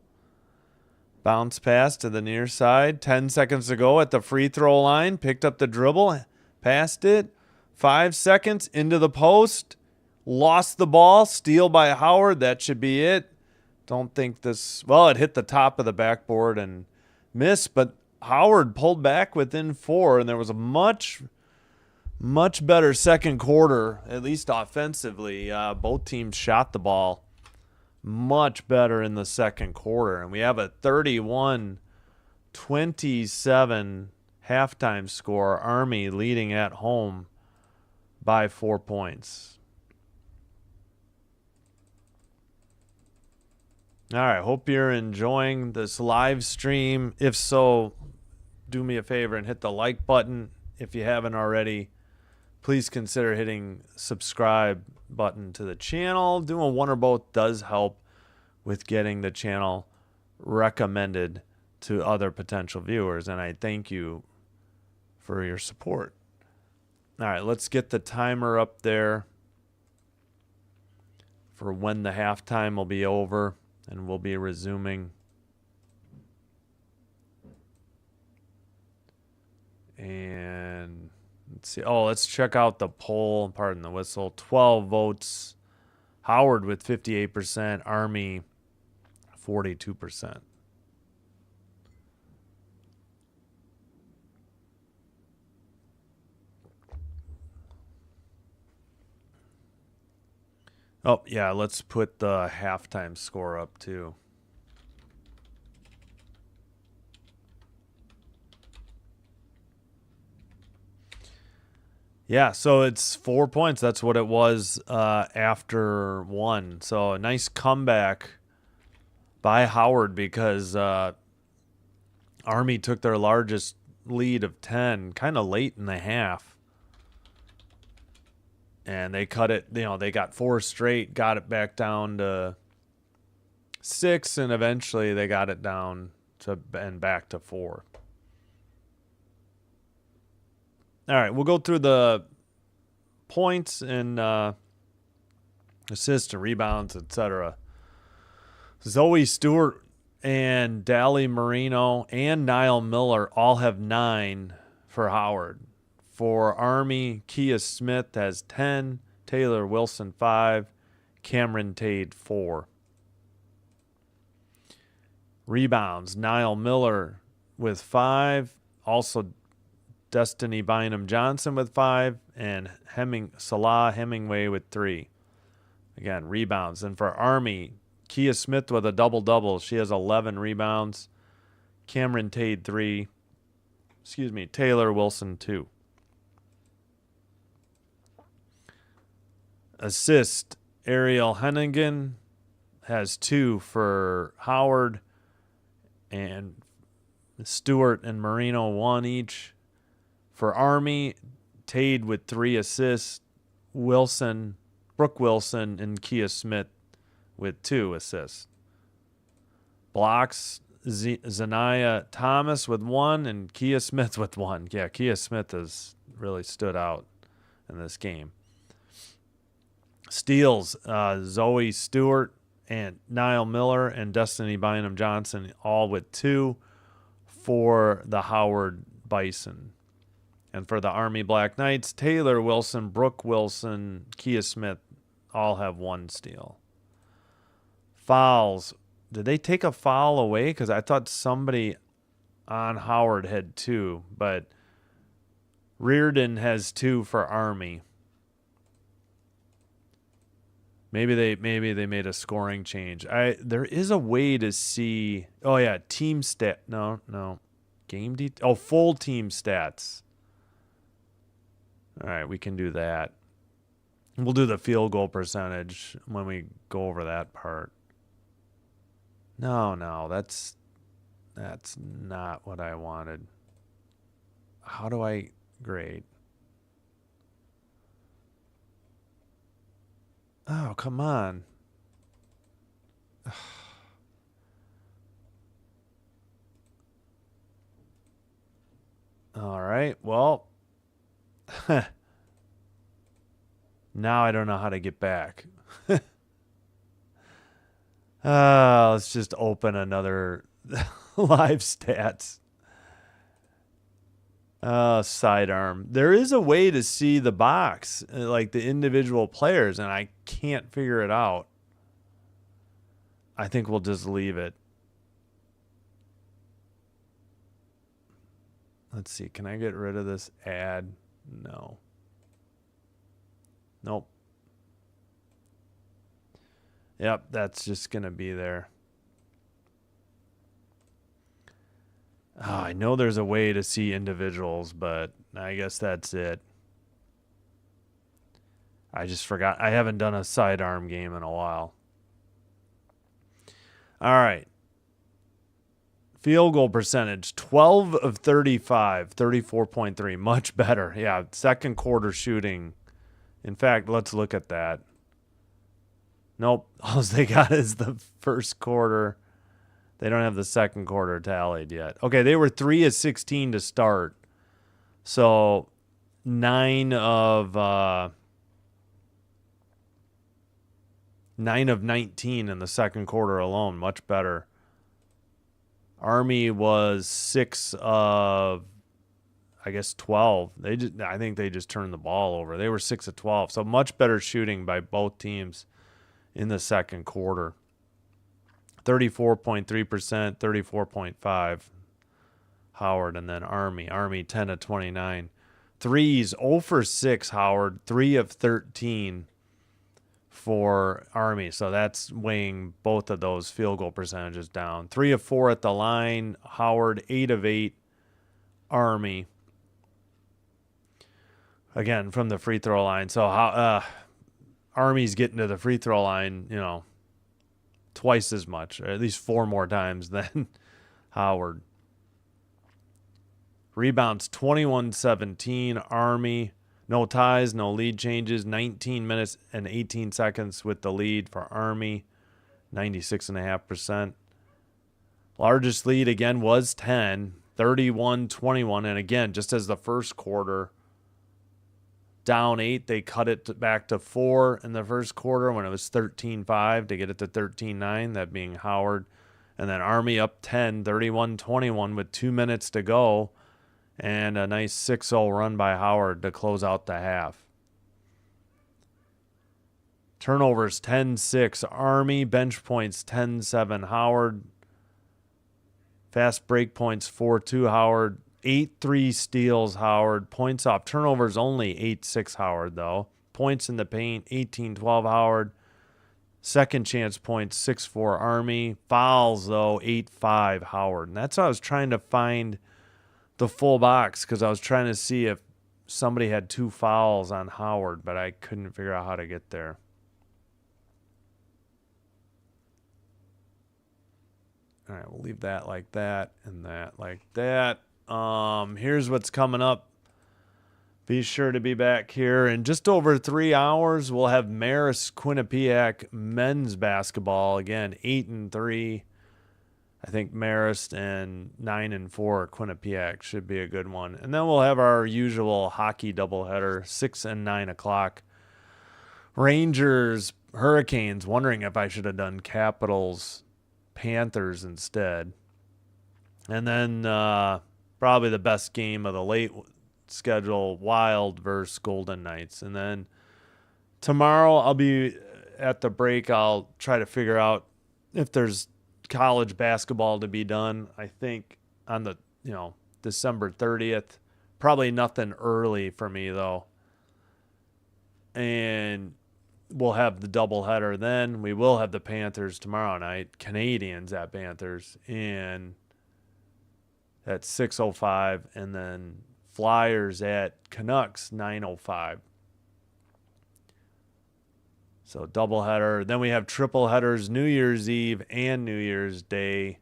Bounce pass to the near side. 10 seconds to go at the free throw line. Picked up the dribble. Passed it. 5 seconds into the post. Lost the ball. Steal by Howard. That should be it. Don't think this. Well, it hit the top of the backboard and missed, but Howard pulled back within 4, and there was a much better second quarter, at least offensively. Both teams shot the ball much better in the second quarter, and we have a 31-27 halftime score. Army leading at home by 4 points. All right, hope you're enjoying this live stream. If so, do me a favor and hit the like button. If you haven't already, please consider hitting subscribe button to the channel. Doing one or both does help with getting the channel recommended to other potential viewers, and I thank you for your support. All right, let's get the timer up there for when the halftime will be over and we'll be resuming. And let's see. Oh, let's check out the poll. Pardon the whistle. 12 votes. Howard with 58%. Army 42%. Oh, yeah, let's put the halftime score up too. Yeah, so it's 4 points. That's what it was after one. So a nice comeback by Howard because Army took their largest lead of 10 kind of late in the half. And they cut it, they got 4 straight, got it back down to 6, and eventually they got it down to and back to 4. All right, we'll go through the points and assists and rebounds, etc. Zoe Stewart and Dally Marino and Niall Miller all have 9 for Howard. For Army, Kia Smith has 10, Taylor Wilson 5, Cameron Tade 4. Rebounds, Niall Miller with 5, also Destiny Bynum Johnson with 5, and Salah Hemingway with 3. Again, rebounds. And for Army, Kia Smith with a double-double. She has 11 rebounds. Cameron Tade 3. Taylor Wilson 2. Assist, Ariel Hennigan has 2 for Howard, and Stewart and Marino 1 each. For Army, Tade with 3 assists, Brooke Wilson and Kia Smith with 2 assists. Blocks, Zanaya Thomas with 1 and Kia Smith with 1. Yeah, Kia Smith has really stood out in this game. Steals, Zoe Stewart and Niall Miller and Destiny Bynum Johnson all with 2 for the Howard Bison. And for the Army Black Knights, Taylor Wilson, Brooke Wilson, Kia Smith all have 1 steal. Fouls. Did they take a foul away? Because I thought somebody on Howard had 2, but Reardon has 2 for Army. Maybe they made a scoring change. There is a way to see. Oh yeah, team stat. No, game full team stats. All right, we can do that. We'll do the field goal percentage when we go over that part. No, that's not what I wanted. How do I grade? Oh, come on. All right, well, now I don't know how to get back. Let's just open another live stats. Sidearm. There is a way to see the box, like the individual players, and I can't figure it out. I think we'll just leave it. Let's see. Can I get rid of this ad? No. Nope. Yep, that's just going to be there. Oh, I know there's a way to see individuals, but I guess that's it. I just forgot. I haven't done a sidearm game in a while. All right. Field goal percentage, 12 of 35, 34.3. Much better. Yeah, second quarter shooting. In fact, let's look at that. Nope. All they got is the first quarter. They don't have the second quarter tallied yet. Okay, they were 3 of 16 to start. So 9 of 19 in the second quarter alone. Much better. Army was 6 of, I guess, 12. I think they just turned the ball over. They were 6 of 12. So much better shooting by both teams in the second quarter. 34.3%, 34.5%. Howard, and then Army. Army 10 of 29. Threes 0 for 6, Howard. 3 of 13 for Army. So that's weighing both of those field goal percentages down. 3 of 4 at the line, Howard. 8 of 8, Army. Again, from the free throw line. So Army's getting to the free throw line, twice as much, or at least 4 more times than Howard. Rebounds 21-17, Army. No ties, no lead changes. 19 minutes and 18 seconds with the lead for Army. 96.5%. Largest lead again was 10, 31-21. And again, just as the first quarter, down 8, they cut it back to 4 in the first quarter when it was 13-5 to get it to 13-9, that being Howard. And then Army up 10, 31-21 with 2 minutes to go. And a nice 6-0 run by Howard to close out the half. Turnovers 10-6 Army. Bench points 10-7 Howard. Fast break points 4-2 Howard. 8-3 steals Howard. Points off turnovers only 8-6 Howard though. Points in the paint 18-12 Howard. Second chance points 6-4 Army. Fouls though 8-5 Howard. And that's how I was trying to find the full box, because I was trying to see if somebody had 2 fouls on Howard, but I couldn't figure out how to get there. All right, we'll leave that like that and that like that. Here's what's coming up. Be sure to be back here in just over 3 hours. We'll have Marist Quinnipiac men's basketball again, 8-3. I think Marist, and 9-4 Quinnipiac should be a good one. And then we'll have our usual hockey doubleheader, 6 and 9 o'clock. Rangers, Hurricanes, wondering if I should have done Capitals, Panthers instead. And then probably the best game of the late schedule, Wild versus Golden Knights. And then tomorrow I'll be at the break. I'll try to figure out if there's college basketball to be done. I think on the December 30th. Probably nothing early for me though. And we'll have the doubleheader then. We will have the Panthers tomorrow night. Canadians at Panthers, and at 6:05, and then Flyers at Canucks 9:05. So doubleheader. Then we have triple headers, New Year's Eve and New Year's Day.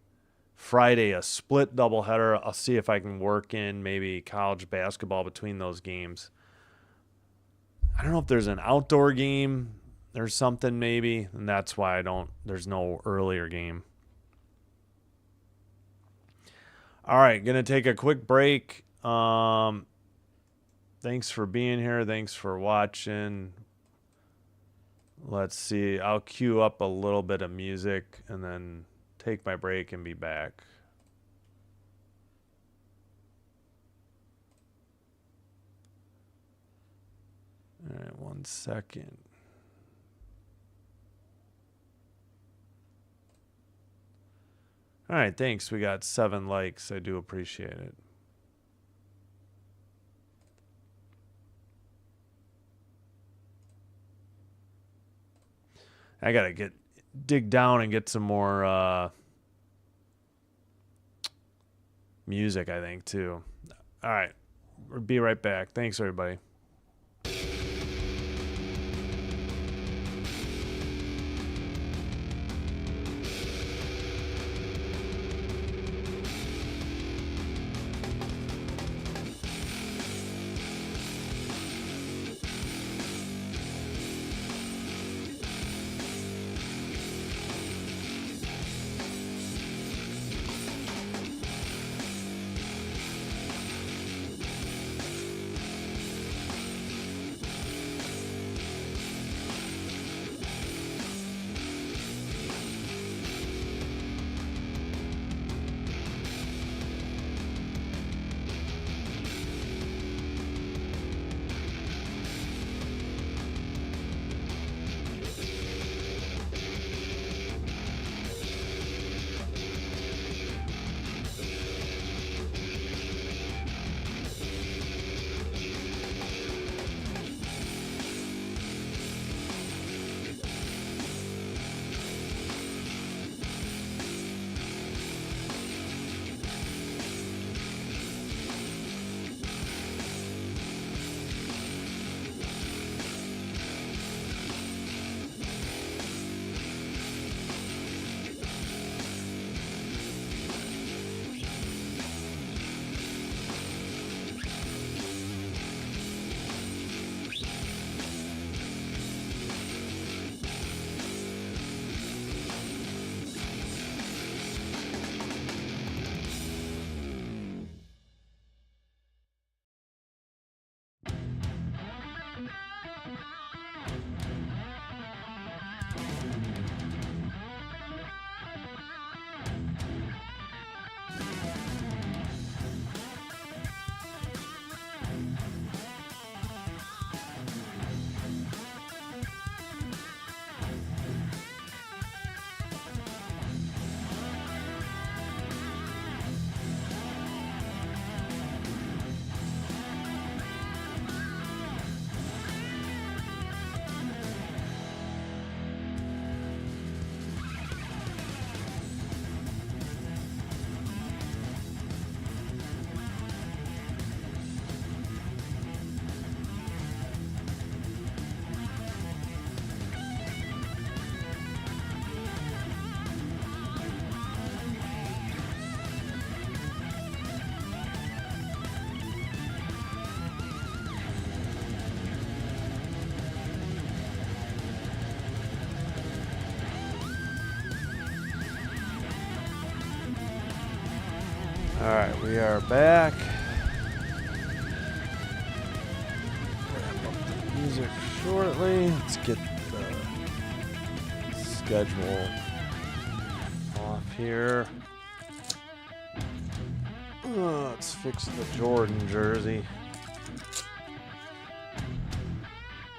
Friday, a split doubleheader. I'll see if I can work in maybe college basketball between those games. I don't know if there's an outdoor game or something maybe, and that's why there's no earlier game. All right, going to take a quick break. Thanks for being here. Thanks for watching. Let's see. I'll cue up a little bit of music and then take my break and be back. All right, 1 second. All right, thanks. We got 7 likes. I do appreciate it. I got to dig down and get some more music, I think, too. All right. We'll be right back. Thanks, everybody. Alright, we are back. Wrap up the music shortly. Let's get the schedule off here. Let's fix the Jordan jersey.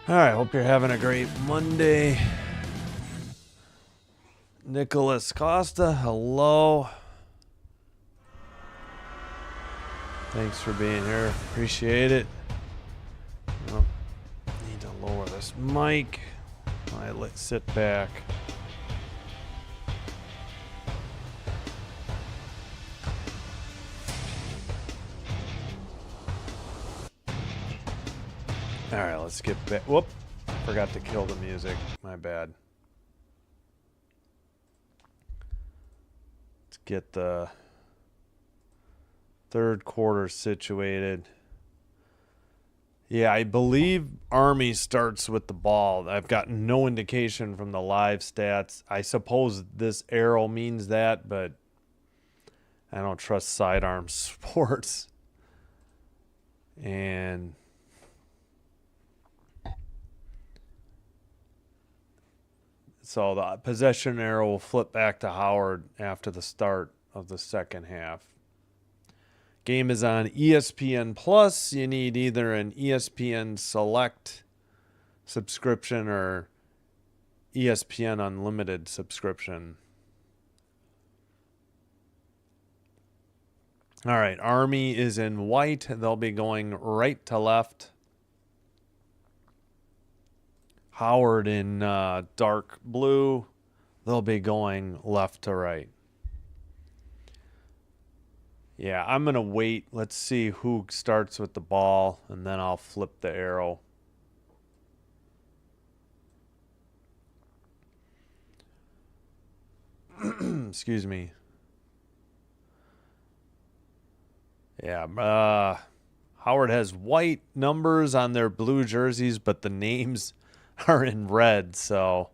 Alright, hope you're having a great Monday. Nicholas Costa, hello. Thanks for being here. Appreciate it. Oh, need to lower this mic. Alright, let's sit back. Alright, let's get back. Whoop. Forgot to kill the music. My bad. Let's get the third quarter situated. Yeah, I believe Army starts with the ball. I've gotten no indication from the live stats. I suppose this arrow means that, but I don't trust sidearm sports. And so the possession arrow will flip back to Howard after the start of the second half. Game is on ESPN Plus. You need either an ESPN Select subscription or ESPN Unlimited subscription. All right, Army is in white. They'll be going right to left. Howard in dark blue. They'll be going left to right. Yeah, I'm going to wait. Let's see who starts with the ball, and then I'll flip the arrow. Excuse me. Yeah, Howard has white numbers on their blue jerseys, but the names are in red, so.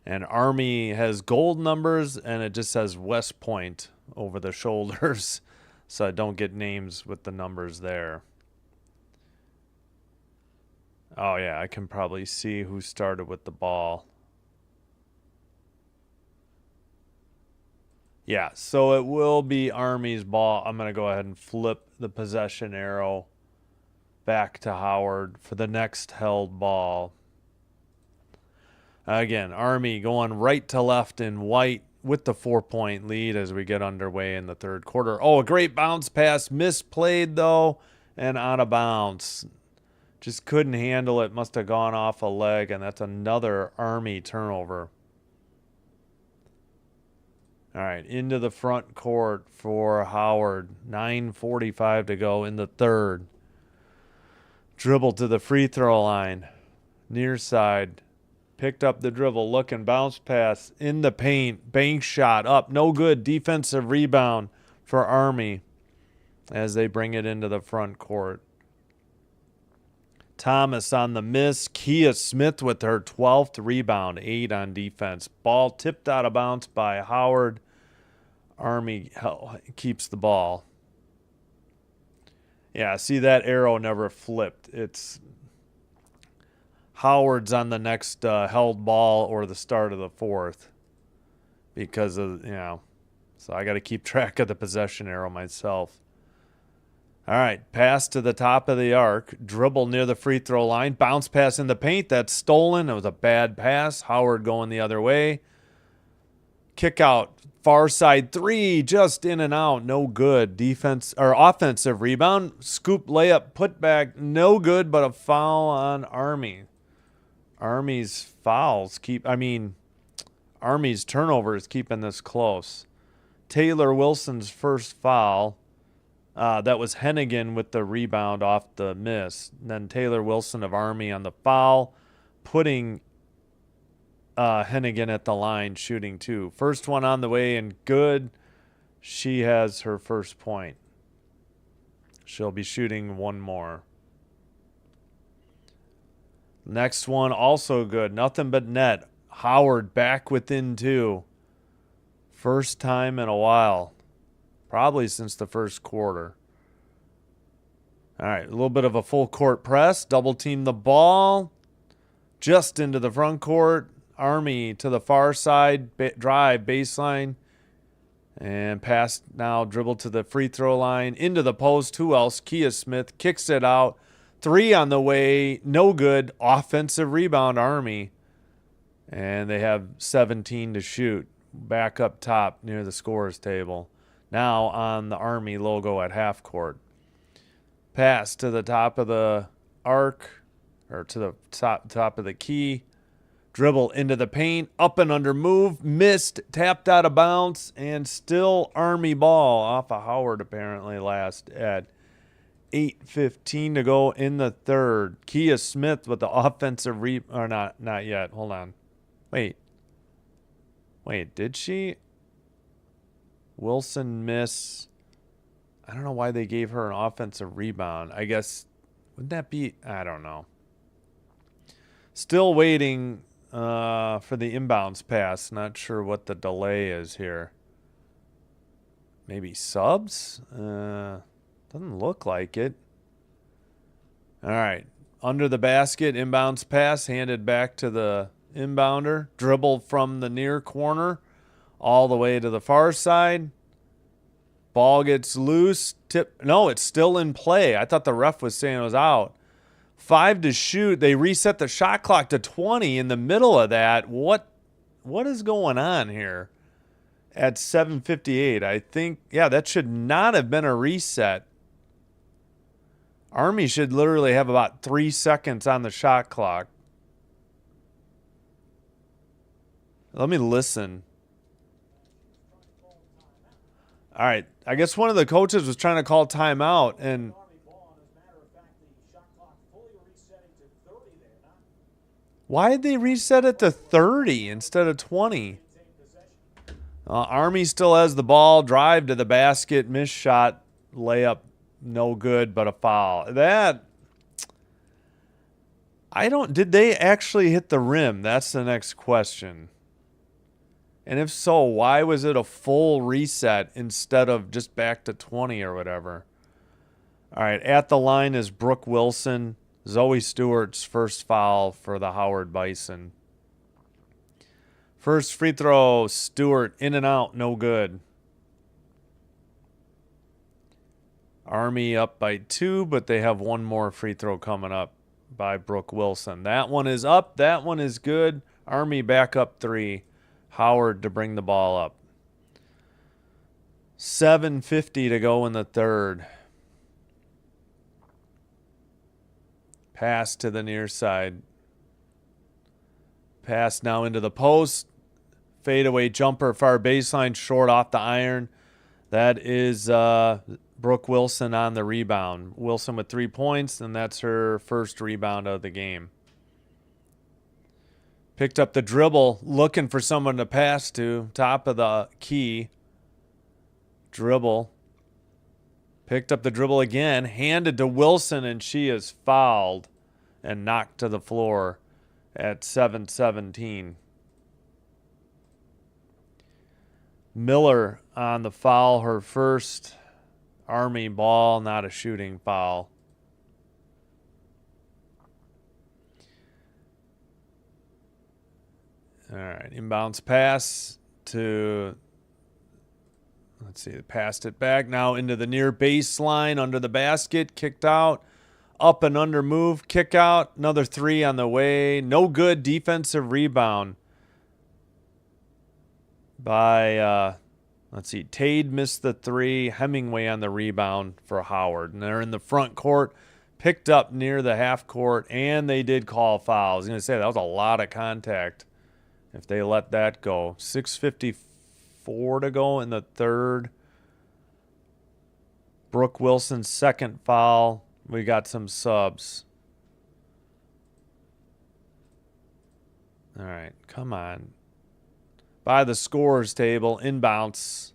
And Army has gold numbers, and it just says West Point over the shoulders, so I don't get names with the numbers there. Oh, yeah, I can probably see who started with the ball. Yeah, so it will be Army's ball. I'm going to go ahead and flip the possession arrow back to Howard for the next held ball. Again, Army going right to left in white with the 4-point lead as we get underway in the third quarter. Oh, a great bounce pass. Misplayed, though, and out of bounds. Just couldn't handle it. Must have gone off a leg, and that's another Army turnover. All right, into the front court for Howard. 9:45 to go in the third. Dribble to the free throw line. Near side. Picked up the dribble, looking, bounce pass in the paint, bank shot up, no good. Defensive rebound for Army as they bring it into the front court. Thomas on the miss. Kia Smith with her 12th rebound, 8 on defense. Ball tipped out of bounds by Howard. Army keeps the ball. Yeah, see, that arrow never flipped. It's Howard's on the next held ball or the start of the fourth because of, so I got to keep track of the possession arrow myself. All right, pass to the top of the arc, dribble near the free throw line, bounce pass in the paint. That's stolen. It was a bad pass. Howard going the other way. Kick out, far side three, just in and out, no good. Defense or offensive rebound, scoop layup, put back, no good, but a foul on Army. Army's Army's turnovers keeping this close. Taylor Wilson's first foul. That was Hennigan with the rebound off the miss. And then Taylor Wilson of Army on the foul, putting Hennigan at the line, shooting 2. First one on the way and good. She has her first point. She'll be shooting one more. Next one also good. Nothing but net. Howard back within 2. First time in a while. probably since the first quarter. All right, a little bit of a full court press. Double team the ball. Just into the front court. Army to the far side. Drive, baseline. And pass now, dribble to the free throw line. Into the post. Who else? Kia Smith kicks it out. 3 on the way. No good. Offensive rebound, Army. And they have 17 to shoot. Back up top near the scorer's table. Now on the Army logo at half court. Pass to the top of the arc, or to the top of the key. Dribble into the paint, up and under move, missed, tapped out of bounds, and still Army ball off of Howard apparently last at 8:15 to go in the third. Kia Smith with the offensive or not yet. Hold on. Wait, did she? Wilson miss. I don't know why they gave her an offensive rebound. I guess, wouldn't that be? I don't know. Still waiting for the inbounds pass. Not sure what the delay is here. Maybe subs? Doesn't look like it. All right. Under the basket, inbounds pass, handed back to the inbounder. Dribble from the near corner all the way to the far side. Ball gets loose. No, it's still in play. I thought the ref was saying it was out. 5 to shoot. They reset the shot clock to 20 in the middle of that. What is going on here? At 7:58, I think, yeah, that should not have been a reset. Army should literally have about 3 seconds on the shot clock. Let me listen. All right. I guess one of the coaches was trying to call timeout, and why did they reset it to 30 instead of 20? Army still has the ball. Drive to the basket. Missed shot. Layup. No good, but a foul. Did they actually hit the rim? That's the next question. And if so, why was it a full reset instead of just back to 20 or whatever? All right, at the line is Brooke Wilson. Zoe Stewart's first foul for the Howard Bison. First free throw, Stewart in and out, no good. Army up by 2, but they have one more free throw coming up by Brooke Wilson. That one is up. That one is good. Army back up 3. Howard to bring the ball up. 7:50 to go in the third. Pass to the near side. Pass now into the post. Fadeaway jumper, far baseline, short off the iron. That is Brooke Wilson on the rebound. Wilson with 3 points, and that's her first rebound of the game. Picked up the dribble, looking for someone to pass to. Top of the key. Dribble. Picked up the dribble again. Handed to Wilson, and she is fouled and knocked to the floor at 7:17. Miller on the foul. Her first Army ball, not a shooting foul. All right, inbounds pass to, let's see, passed it back now into the near baseline, under the basket, kicked out, up and under move, kick out, another 3 on the way, no good. Defensive rebound by, let's see, Tade missed the 3, Hemingway on the rebound for Howard, and they're in the front court, picked up near the half court, and they did call foul. I was going to say, that was a lot of contact if they let that go. 6:54 to go in the third. Brooke Wilson's second foul. We got some subs. All right, come on. By the scorer's table, inbounds.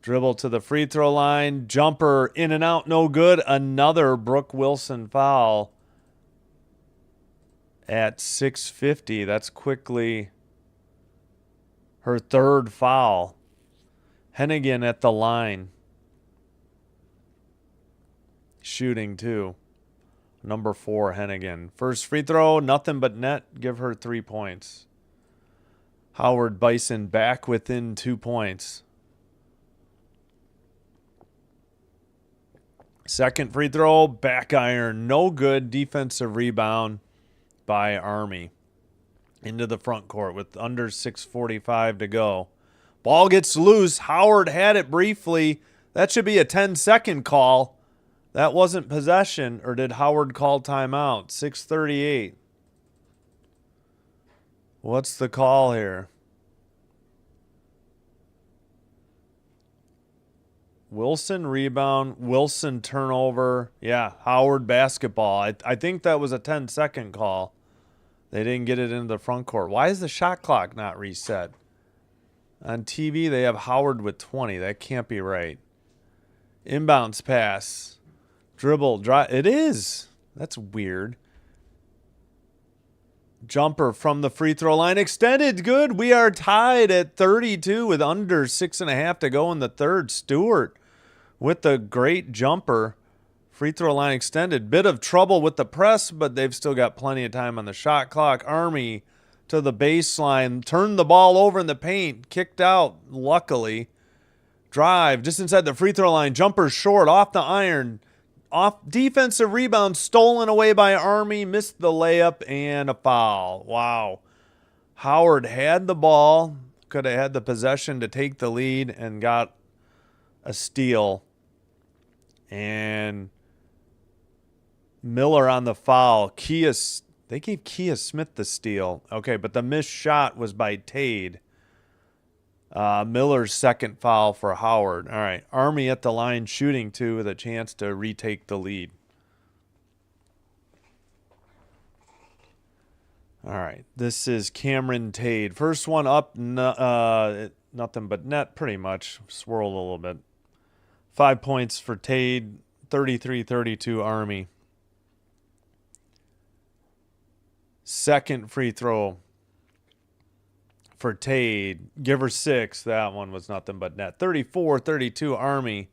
Dribble to the free throw line. Jumper in and out, no good. Another Brooke Wilson foul at 6:50. That's quickly her third foul. Hennigan at the line. Shooting, too. Number 4, Hennigan. First free throw, nothing but net. Give her 3 points. Howard Bison back within 2 points. Second free throw, back iron. No good. Defensive rebound by Army. Into the front court with under 6:45 to go. Ball gets loose. Howard had it briefly. That should be a 10-second call. That wasn't possession, or did Howard call timeout? 6:38. What's the call here? Wilson rebound, Wilson turnover. Yeah, Howard basketball. I think that was a 10-second call. They didn't get it into the front court. Why is the shot clock not reset? On TV, they have Howard with 20. That can't be right. Inbounds pass. Dribble, drive. It is. That's weird. Jumper from the free throw line. Extended. Good. We are tied at 32 with under 6.5 to go in the third. Stewart with the great jumper. Free throw line extended. Bit of trouble with the press, but they've still got plenty of time on the shot clock. Army to the baseline. Turned the ball over in the paint. Kicked out, luckily. Drive just inside the free throw line. Jumper short off the iron. Off defensive rebound stolen away by Army. Missed the layup and a foul. Wow. Howard had the ball. Could have had the possession to take the lead and got a steal. And Miller on the foul. They gave Kia Smith the steal. Okay, but the missed shot was by Tade. Miller's second foul for Howard. All right, Army at the line shooting, too, with a chance to retake the lead. All right, this is Cameron Tade. First one up, nothing but net, pretty much. Swirled a little bit. 5 points for Tade, 33-32 Army. Second free throw for Tade. Give her 6. That one was nothing but net. 34-32 Army.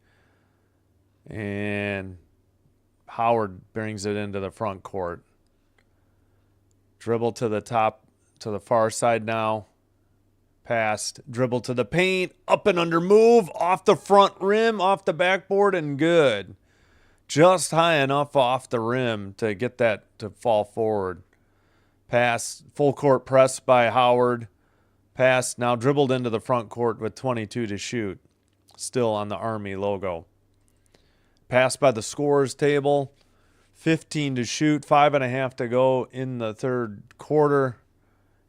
And Howard brings it into the front court. Dribble to the top, to the far side now. Passed. Dribble to the paint. Up and under move. Off the front rim. Off the backboard. And good. Just high enough off the rim to get that to fall forward. Pass. Full court press by Howard. Pass. Now dribbled into the front court with 22 to shoot. Still on the Army logo. Pass by the scorers table. 15 to shoot. 5.5 to go in the third quarter.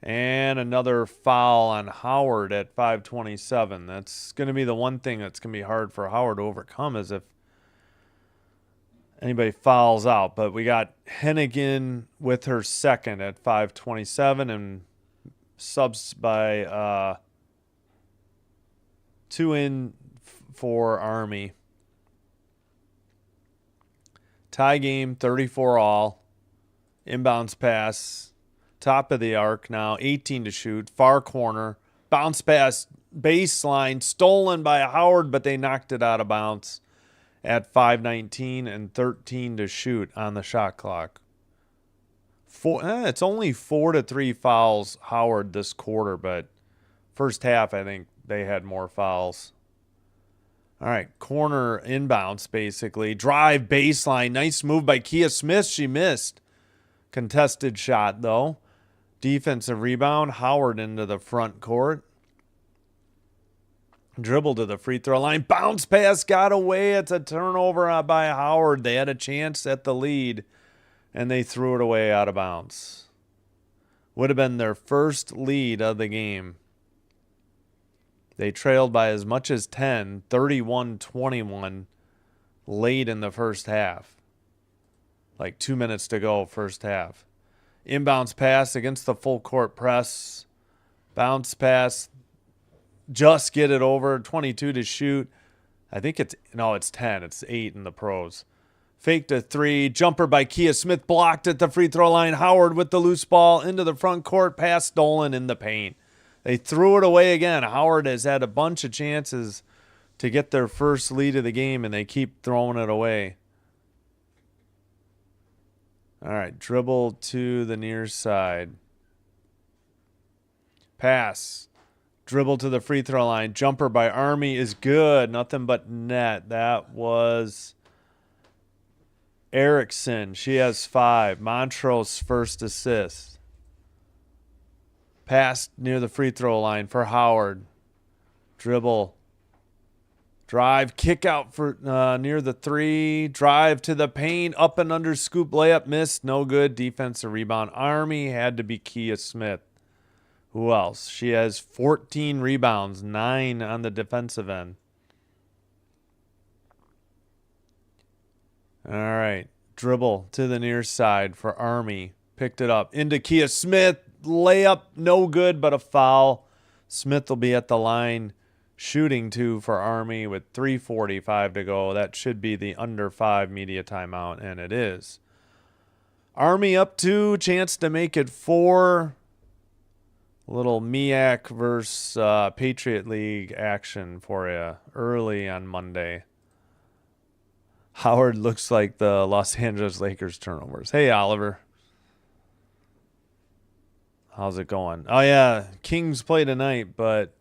And another foul on Howard at 5:27. That's going to be the one thing that's going to be hard for Howard to overcome, is if anybody fouls out. But we got Hennigan with her second at 5:27, and subs by 2 in for Army. Tie game, 34 all. Inbounds pass. Top of the arc now, 18 to shoot. Far corner. Bounce pass, baseline. Stolen by Howard, but they knocked it out of bounds at 5:19 and 13 to shoot on the shot clock. It's only 4-3 fouls Howard this quarter, but first half I think they had more fouls. All right, corner inbounds basically. Drive baseline. Nice move by Kia Smith. She missed. Contested shot though. Defensive rebound. Howard into the front court. Dribble to the free throw line. Bounce pass got away. It's a turnover by Howard. They had a chance at the lead, and they threw it away out of bounds. Would have been their first lead of the game. They trailed by as much as 10, 31-21, late in the first half. Like 2 minutes to go, first half. Inbounds pass against the full court press. Bounce pass. Just get it over. 22 to shoot. I think it's 10. It's 8 in the pros. Fake to 3. Jumper by Kia Smith. Blocked at the free throw line. Howard with the loose ball into the front court. Pass stolen in the paint. They threw it away again. Howard has had a bunch of chances to get their first lead of the game, and they keep throwing it away. All right, dribble to the near side. Pass. Dribble to the free throw line. Jumper by Army is good. Nothing but net. That was Erickson. She has 5. Montrose first assist. Pass near the free throw line for Howard. Dribble. Drive, kick out for near the 3. Drive to the paint, up and under, scoop, layup, missed, no good. Defensive rebound. Army had to be Kia Smith. Who else? She has 14 rebounds, 9 on the defensive end. All right, dribble to the near side for Army. Picked it up into Kia Smith. Layup, no good, but a foul. Smith will be at the line. Shooting 2 for Army with 3:45 to go. That should be the under 5 media timeout, and it is. Army up 2, chance to make it 4. Little MEAC versus Patriot League action for you early on Monday. Howard looks like the Los Angeles Lakers turnovers. Hey, Oliver. How's it going? Oh, yeah, Kings play tonight, but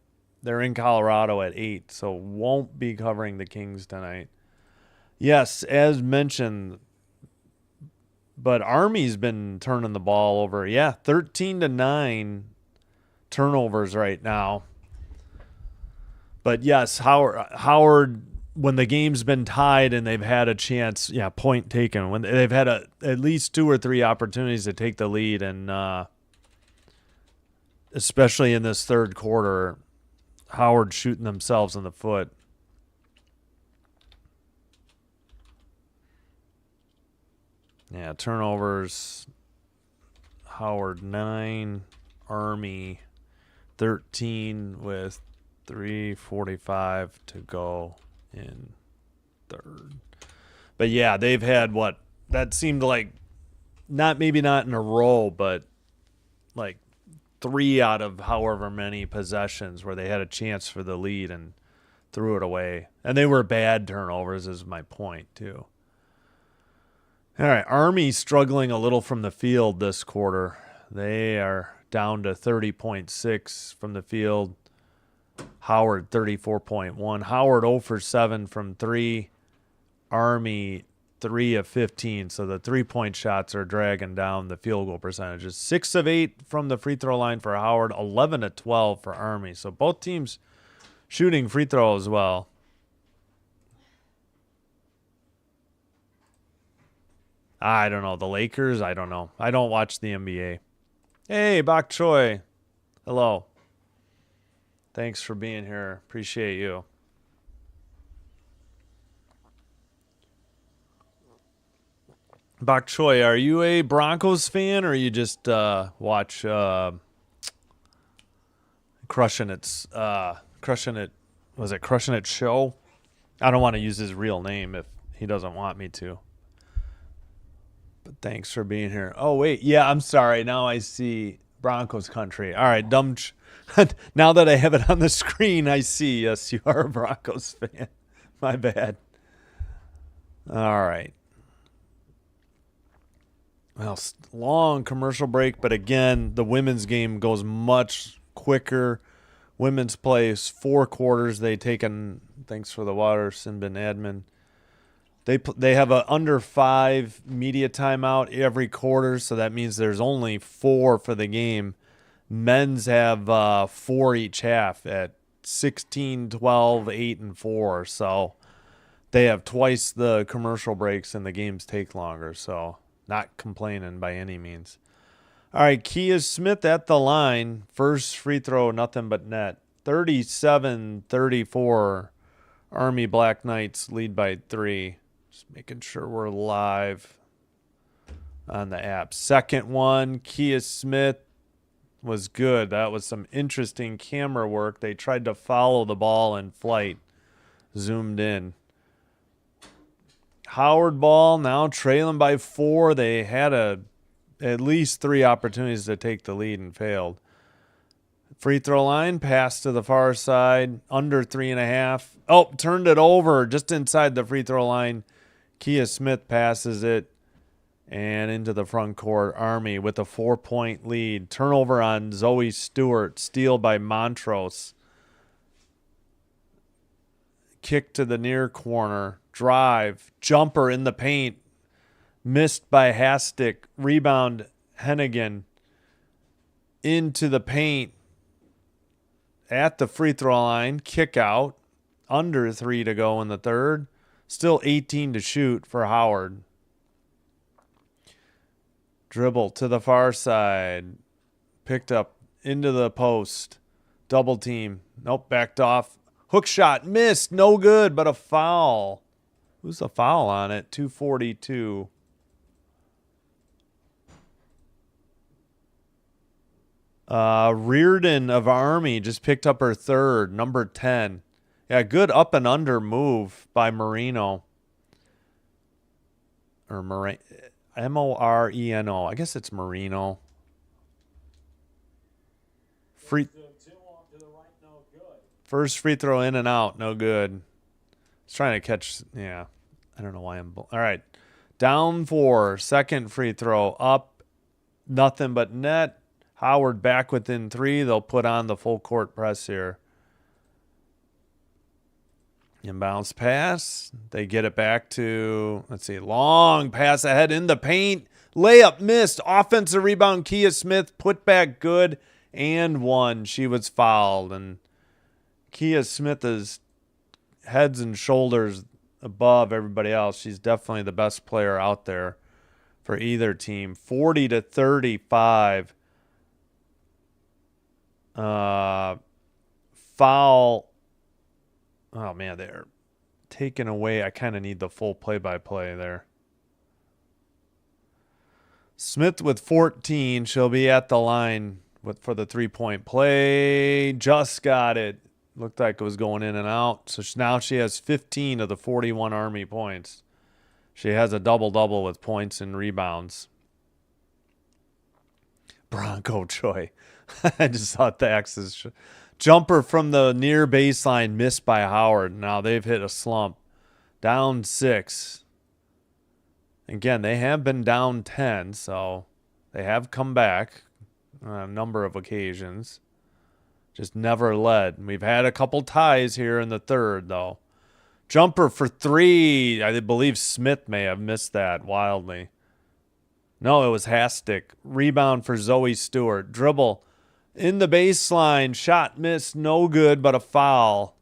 they're in Colorado at 8, so won't be covering the Kings tonight. Yes, as mentioned, but Army's been turning the ball over. Yeah, 13-9 turnovers right now. But yes, Howard, when the game's been tied and they've had a chance, point taken. When they've had at least 2 or 3 opportunities to take the lead, and especially in this third quarter, Howard shooting themselves in the foot. Yeah, turnovers. Howard 9, Army 13 with 3:45 to go in third. But yeah, they've had that seemed like maybe not in a row, but like 3 out of however many possessions where they had a chance for the lead and threw it away. And they were bad turnovers is my point too. All right, Army struggling a little from the field this quarter. They are down to 30.6 from the field. Howard 34.1. Howard 0 for 7 from 3. Army 3 of 15, so the 3-point shots are dragging down the field goal percentages. 6 of 8 from the free throw line for Howard, 11 of 12 for Army. So both teams shooting free throw as well. I don't know. The Lakers, I don't know. I don't watch the NBA. Hey, Bok Choy. Hello. Thanks for being here. Appreciate you. Bok Choy, are you a Broncos fan, or you just watch Crushing It? Was it Crushing It Show? I don't want to use his real name if he doesn't want me to. But thanks for being here. Oh wait, yeah, I'm sorry. Now I see Broncos country. All right, now that I have it on the screen, I see. Yes, you are a Broncos fan. My bad. All right. Well, long commercial break, but again, the women's game goes much quicker. Women's plays 4 quarters. They taken, thanks for the water, Sinbin admin. They have a under 5 media timeout every quarter, so that means there's only 4 for the game. Men's have 4 each half at 16, 12, 8, and 4. So they have twice the commercial breaks, and the games take longer. So not complaining by any means. All right, Kia Smith at the line. First free throw, nothing but net. 37-34. Army Black Knights lead by 3. Just making sure we're live on the app. Second one, Kia Smith was good. That was some interesting camera work. They tried to follow the ball in flight. Zoomed in. Howard ball now trailing by 4. They had at least 3 opportunities to take the lead and failed. Free throw line, pass to the far side, under 3.5. Oh, turned it over just inside the free throw line. Kia Smith passes it and into the front court. Army with a 4-point lead. Turnover on Zoe Stewart. Steal by Montrose. Kick to the near corner. Drive. Jumper in the paint. Missed by Hastick. Rebound Hennigan. Into the paint. At the free throw line. Kick out. Under 3 to go in the third. Still 18 to shoot for Howard. Dribble to the far side. Picked up into the post. Double team. Nope, backed off. Hook shot. Missed. No good, but a foul. Who's the foul on it? 2:42. Reardon of Army just picked up her third. Number 10. Yeah, good up and under move by Marino. Or Moreno. I guess it's Marino. First free throw in and out. No good. It's trying to catch. Yeah. I don't know why I'm. All right. Down 4. Second free throw. Up. Nothing but net. Howard back within 3. They'll put on the full court press here. Inbounds pass. They get it back to, let's see, long pass ahead in the paint. Layup missed. Offensive rebound. Kia Smith put back good and one. She was fouled. And Kia Smith is heads and shoulders above everybody else. She's definitely the best player out there for either team. 40-35. Foul. Oh, man, they're taken away. I kind of need the full play-by-play there. Smith with 14. She'll be at the line for the three-point play. Just got it. Looked like it was going in and out. So now she has 15 of the 41 Army points. She has a double-double with points and rebounds. Bronco Choi. I just thought the X's. Jumper from the near baseline missed by Howard. Now they've hit a slump. Down 6. Again, they have been down 10, so they have come back on a number of occasions. Just never led. We've had a couple ties here in the third, though. Jumper for 3. I believe Smith may have missed that wildly. No, it was Hastick. Rebound for Zoe Stewart. Dribble. In the baseline, shot missed, no good, but a foul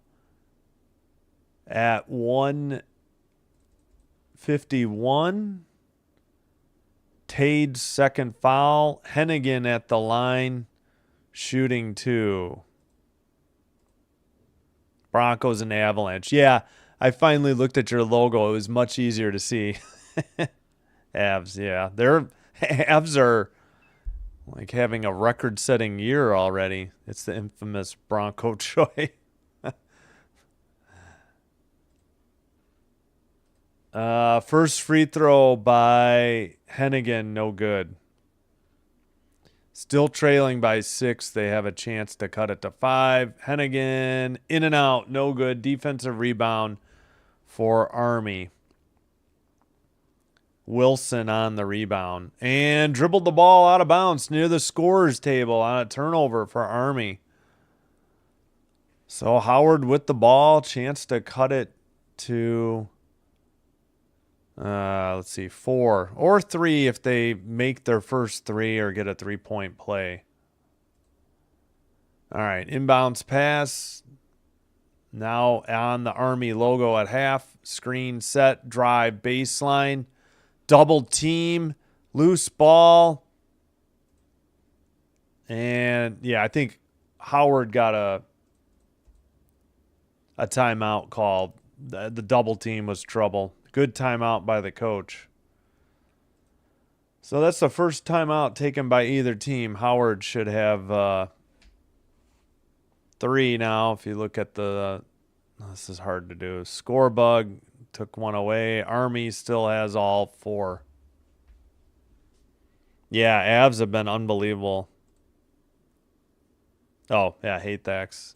at 1:51. Tade's second foul. Hennigan at the line, shooting 2. Broncos and Avalanche. Yeah, I finally looked at your logo. It was much easier to see. Avs, yeah. Their Avs are like having a record-setting year already. It's the infamous Bronco Choi. First free throw by Hennigan, no good. Still trailing by 6. They have a chance to cut it to 5. Hennigan, in and out, no good. Defensive rebound for Army. Wilson on the rebound and dribbled the ball out of bounds near the scorer's table on a turnover for Army. So Howard with the ball, chance to cut it to, let's see, 4 or 3 if they make their first 3 or get a 3-point play. All right, inbounds pass. Now on the Army logo at half. Screen set, drive, baseline. Double team, loose ball. And, yeah, I think Howard got a timeout called. The double team was trouble. Good timeout by the coach. So that's the first timeout taken by either team. Howard should have 3 now. If you look at this is hard to do. Score bug. Took 1 away. Army still has all 4. Yeah, Avs have been unbelievable. Oh, yeah, hate Thax.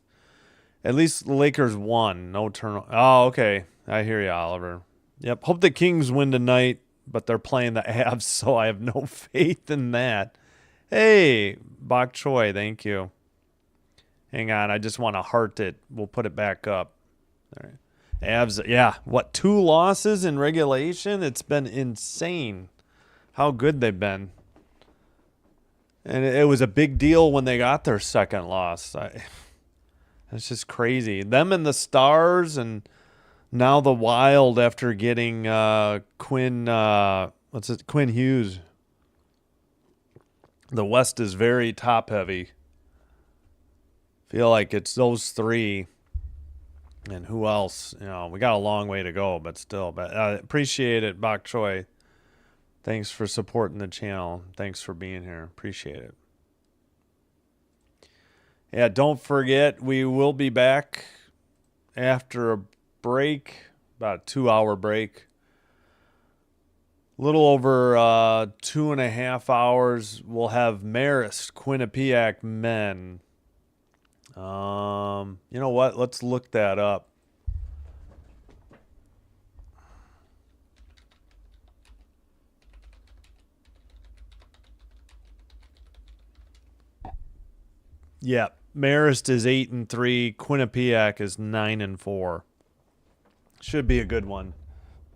At least the Lakers won. No turnover. Oh, okay. I hear you, Oliver. Yep. Hope the Kings win tonight, but they're playing the Avs, so I have no faith in that. Hey, Bok Choi, thank you. Hang on, I just want to heart it. We'll put it back up. All right. Avs, yeah. What, 2 losses in regulation? It's been insane how good they've been. And it was a big deal when they got their second loss. It's just crazy. Them and the Stars, and now the Wild after getting Quinn Hughes. The West is very top heavy. Feel like it's those 3. And who else? You know, we got a long way to go, but still. But appreciate it, Bok Choi. Thanks for supporting the channel. Thanks for being here. Appreciate it. Yeah, don't forget, we will be back after a break, about a 2-hour break. A little over 2.5 hours. We'll have Marist, Quinnipiac men. You know what? Let's look that up. Yeah, Marist is 8-3. Quinnipiac is 9-4. Should be a good one,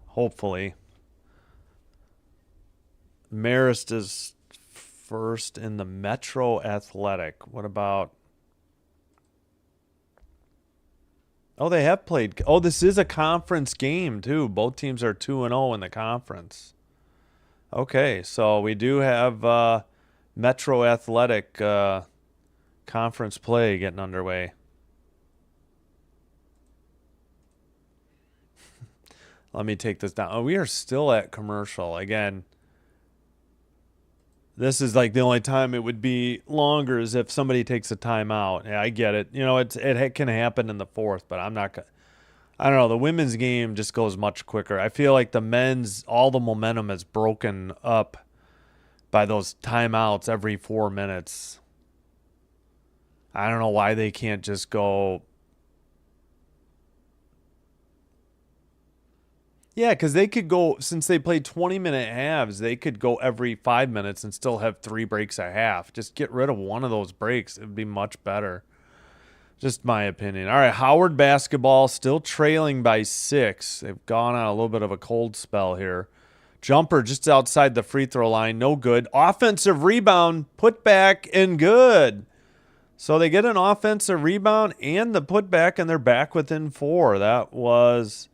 hopefully. Marist is first in the Metro Athletic. What about? Oh, they have played. Oh, this is a conference game too. Both teams are 2-0 in the conference. Okay, so we do have Metro Athletic conference play getting underway. Let me take this down. Oh, we are still at commercial. Again, this is like the only time it would be longer is if somebody takes a timeout. Yeah, I get it. You know, it can happen in the 4th, but I'm not going to. I don't know. The women's game just goes much quicker. I feel like the men's, all the momentum is broken up by those timeouts every 4 minutes. I don't know why they can't just go. Yeah, because they could go, since they play 20-minute halves, they could go every 5 minutes and still have 3 breaks a half. Just get rid of one of those breaks. It would be much better. Just my opinion. All right, Howard basketball still trailing by 6. They've gone on a little bit of a cold spell here. Jumper just outside the free throw line. No good. Offensive rebound, put back, and good. So they get an offensive rebound and the putback, and they're back within 4. That was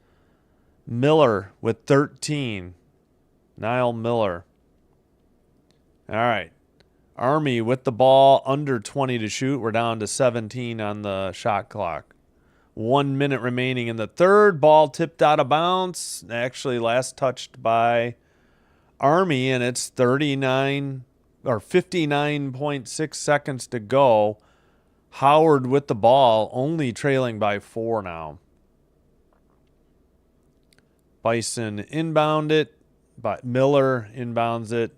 Miller with 13. Niall Miller. All right. Army with the ball, under 20 to shoot. We're down to 17 on the shot clock. 1 minute remaining in the third. Ball tipped out of bounds. Actually, last touched by Army, and it's 59.6 seconds to go. Howard with the ball, only trailing by 4 now. Bison inbound it, but Miller inbounds it.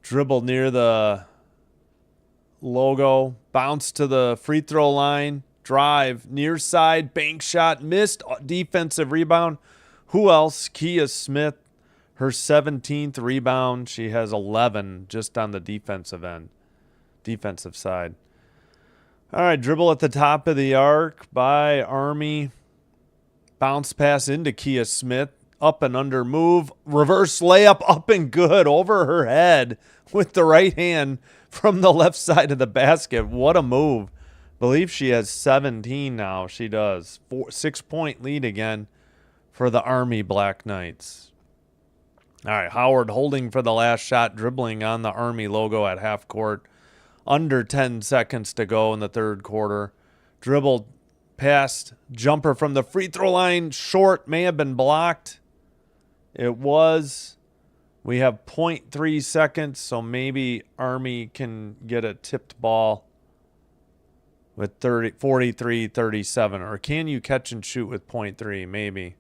Dribble near the logo. Bounce to the free throw line. Drive, near side, bank shot, missed. Defensive rebound. Who else? Kia Smith, her 17th rebound. She has 11 just on the defensive end, defensive side. All right, dribble at the top of the arc by Army. Bounce pass into Kia Smith. Up and under move. Reverse layup, up and good, over her head with the right hand from the left side of the basket. What a move. Believe she has 17 now. She does. 6-point lead again for the Army Black Knights. All right, Howard holding for the last shot, dribbling on the Army logo at half court. Under 10 seconds to go in the third quarter. Dribbled past, jumper from the free throw line. Short, may have been blocked. It was. We have 0.3 seconds, so maybe Army can get a tipped ball with 43-37. Or can you catch and shoot with 0.3? Maybe.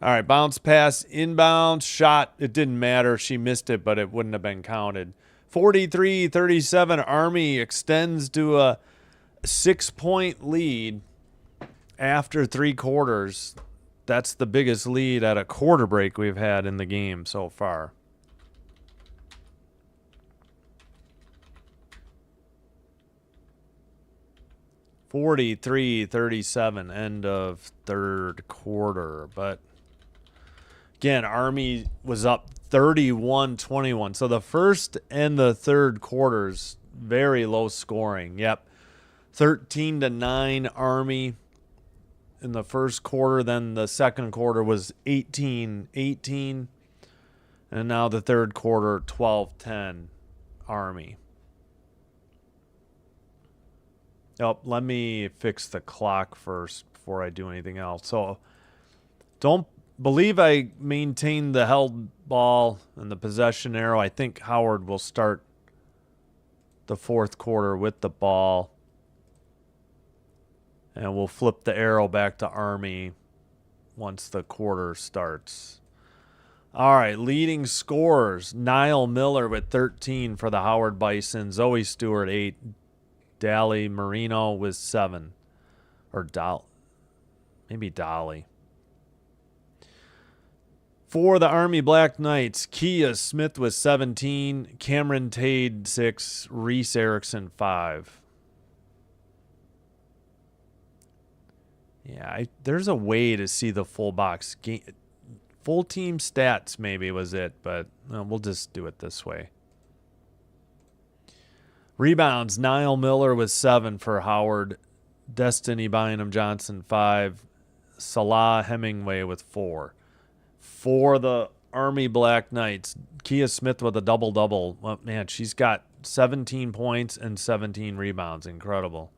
All right, bounce pass, inbound, shot. It didn't matter. She missed it, but it wouldn't have been counted. 43-37, Army extends to a 6-point lead after 3 quarters. That's the biggest lead at a quarter break we've had in the game so far. (43-37), end of third quarter. But again, Army was up 31-21. So the first and the third quarters, very low scoring. Yep. 13-9 Army in the first quarter. Then the second quarter was 18-18. And now the third quarter, 12-10 Army. Oh, let me fix the clock first before I do anything else. So don't believe I maintained the held ball and the possession arrow. I think Howard will start the fourth quarter with the ball. And we'll flip the arrow back to Army once the quarter starts. All right, leading scorers. Niall Miller with 13 for the Howard Bison. Zoe Stewart, 8. Dally Marino with 7. Or maybe Dolly. For the Army Black Knights, Kia Smith with 17. Cameron Tade, 6. Reese Erickson, 5. Yeah, there's a way to see the full box. Full team stats maybe was it, but we'll just do it this way. Rebounds, Niall Miller with 7 for Howard. Destiny Bynum Johnson, 5. Salah Hemingway with 4. For the Army Black Knights, Kia Smith with a double-double. Well, man, she's got 17 points and 17 rebounds. Incredible.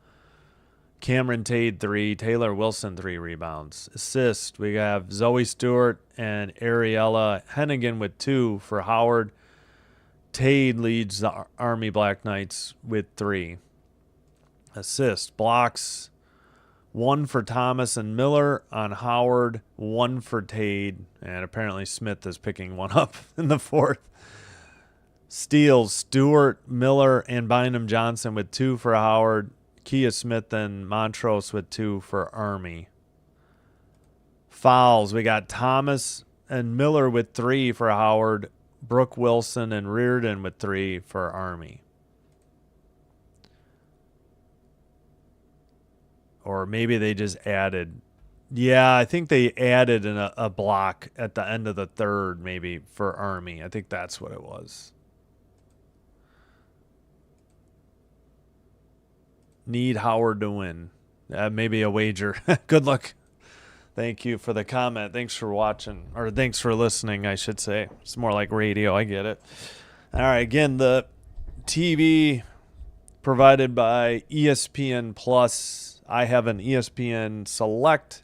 Cameron Tade, 3. Taylor Wilson, 3 rebounds. Assist, we have Zoe Stewart and Ariella Hennigan with 2 for Howard. Tade leads the Army Black Knights with 3. Assist, blocks, 1 for Thomas and Miller on Howard, 1 for Tade, and apparently Smith is picking one up in the fourth. Steals, Stewart, Miller, and Bynum Johnson with 2 for Howard. Kia Smith and Montrose with 2 for Army. Fouls, we got Thomas and Miller with 3 for Howard. Brooke Wilson and Reardon with 3 for Army. Or maybe they just added. Yeah, I think they added a block at the end of the third maybe for Army. I think that's what it was. Need Howard to win. Maybe a wager. Good luck. Thank you for the comment. Thanks for watching. Or thanks for listening, I should say. It's more like radio. I get it. All right. Again, the TV provided by ESPN Plus. I have an ESPN Select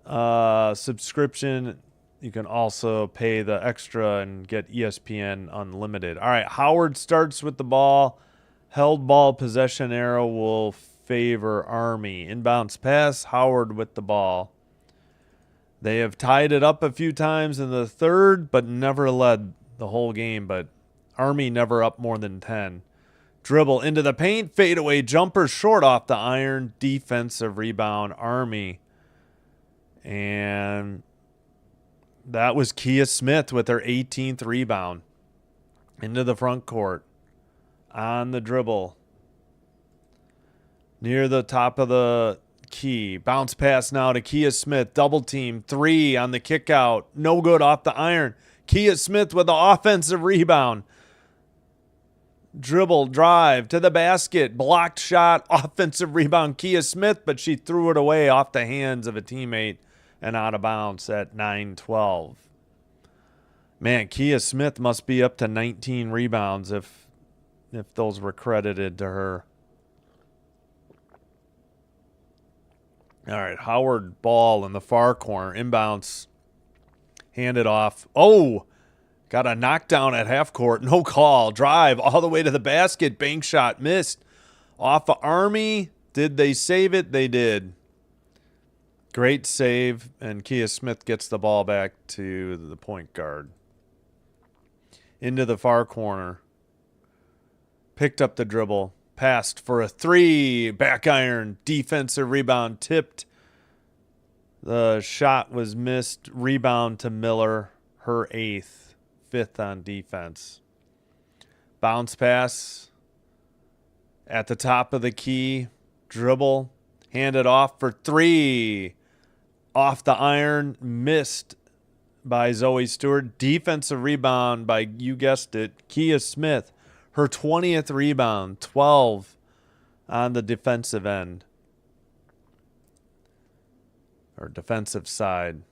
subscription. You can also pay the extra and get ESPN Unlimited. All right. Howard starts with the ball. Held ball possession arrow will favor Army. Inbounds pass, Howard with the ball. They have tied it up a few times in the third, but never led the whole game. But Army never up more than 10. Dribble into the paint, fadeaway jumper short off the iron. Defensive rebound, Army. And that was Kia Smith with her 18th rebound. Into the front court. On the dribble. Near the top of the key. Bounce pass now to Kia Smith. Double team. 3 on the kick out. No good off the iron. Kia Smith with the offensive rebound. Dribble, drive to the basket. Blocked shot. Offensive rebound. Kia Smith, but she threw it away off the hands of a teammate and out of bounds at 9-12. Man, Kia Smith must be up to 19 rebounds if those were credited to her. All right, Howard ball in the far corner. Inbounds. Handed off. Oh, got a knockdown at half court. No call. Drive all the way to the basket. Bank shot missed. Off of Army. Did they save it? They did. Great save. And Kia Smith gets the ball back to the point guard. into the far corner. Picked up the dribble. Passed for a 3. Back iron. Defensive rebound. Tipped. The shot was missed. Rebound to Miller. Her 8th. 5th on defense. Bounce pass. At the top of the key. Dribble. Handed off for 3. Off the iron. Missed by Zoe Stewart. Defensive rebound by, you guessed it, Kia Smith. Her 20th rebound. 12 on the defensive end. Or defensive side.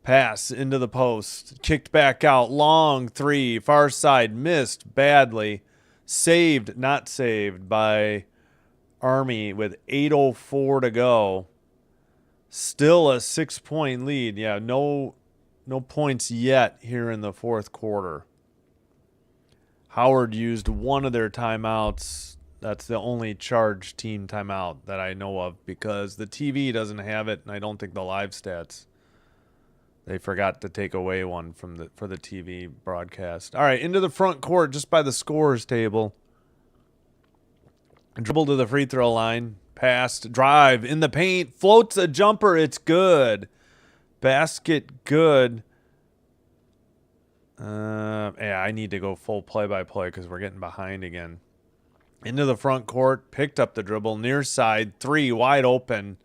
Pass into the post. Kicked back out. Long 3. Far side. Missed badly. Saved, not saved by Army with 8:04 to go. Still a 6-point lead. Yeah, no points yet here in the fourth quarter. Howard used one of their timeouts. That's the only charged team timeout that I know of because the TV doesn't have it, and I don't think the live stats. They forgot to take away one for the TV broadcast. All right, into the front court just by the scorers table. Dribble to the free throw line. Passed. Drive in the paint. Floats a jumper. It's good. Basket good. Yeah, I need to go full play-by-play because we're getting behind again. Into the front court. Picked up the dribble. Near side. 3 wide open.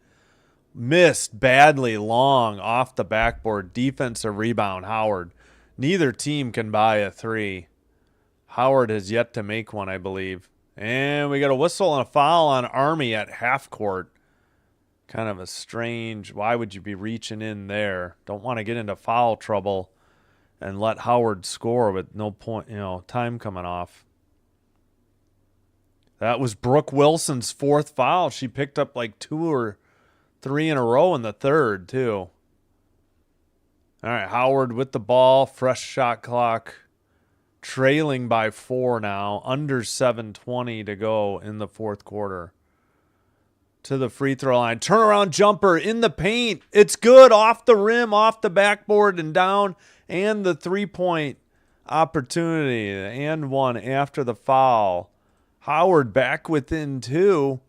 Missed badly long off the backboard. Defensive rebound. Howard. Neither team can buy a 3. Howard has yet to make one, I believe. And we got a whistle and a foul on Army at half court. Kind of a strange, why would you be reaching in there? Don't want to get into foul trouble and let Howard score with no point, time coming off. That was Brooke Wilson's 4th foul. She picked up like 2 or 3 in a row in the third, too. All right, Howard with the ball, fresh shot clock. Trailing by 4 now, under 7:20 to go in the fourth quarter. To the free throw line. Turnaround jumper in the paint. It's good off the rim, off the backboard and down. And the 3-point opportunity. And 1 after the foul. Howard back within 2.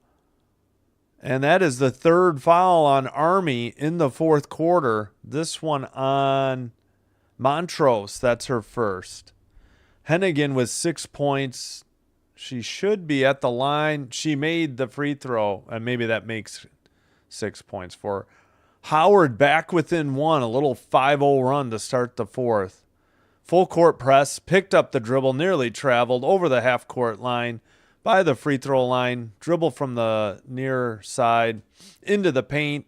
And that is the 3rd foul on Army in the fourth quarter. This one on Montrose. That's her first. Hennigan with 6 points. She should be at the line. She made the free throw, and maybe that makes 6 points for her. Howard back within 1, a little 5-0 run to start the fourth. Full court press, picked up the dribble, nearly traveled over the half court line by the free throw line. Dribble from the near side into the paint.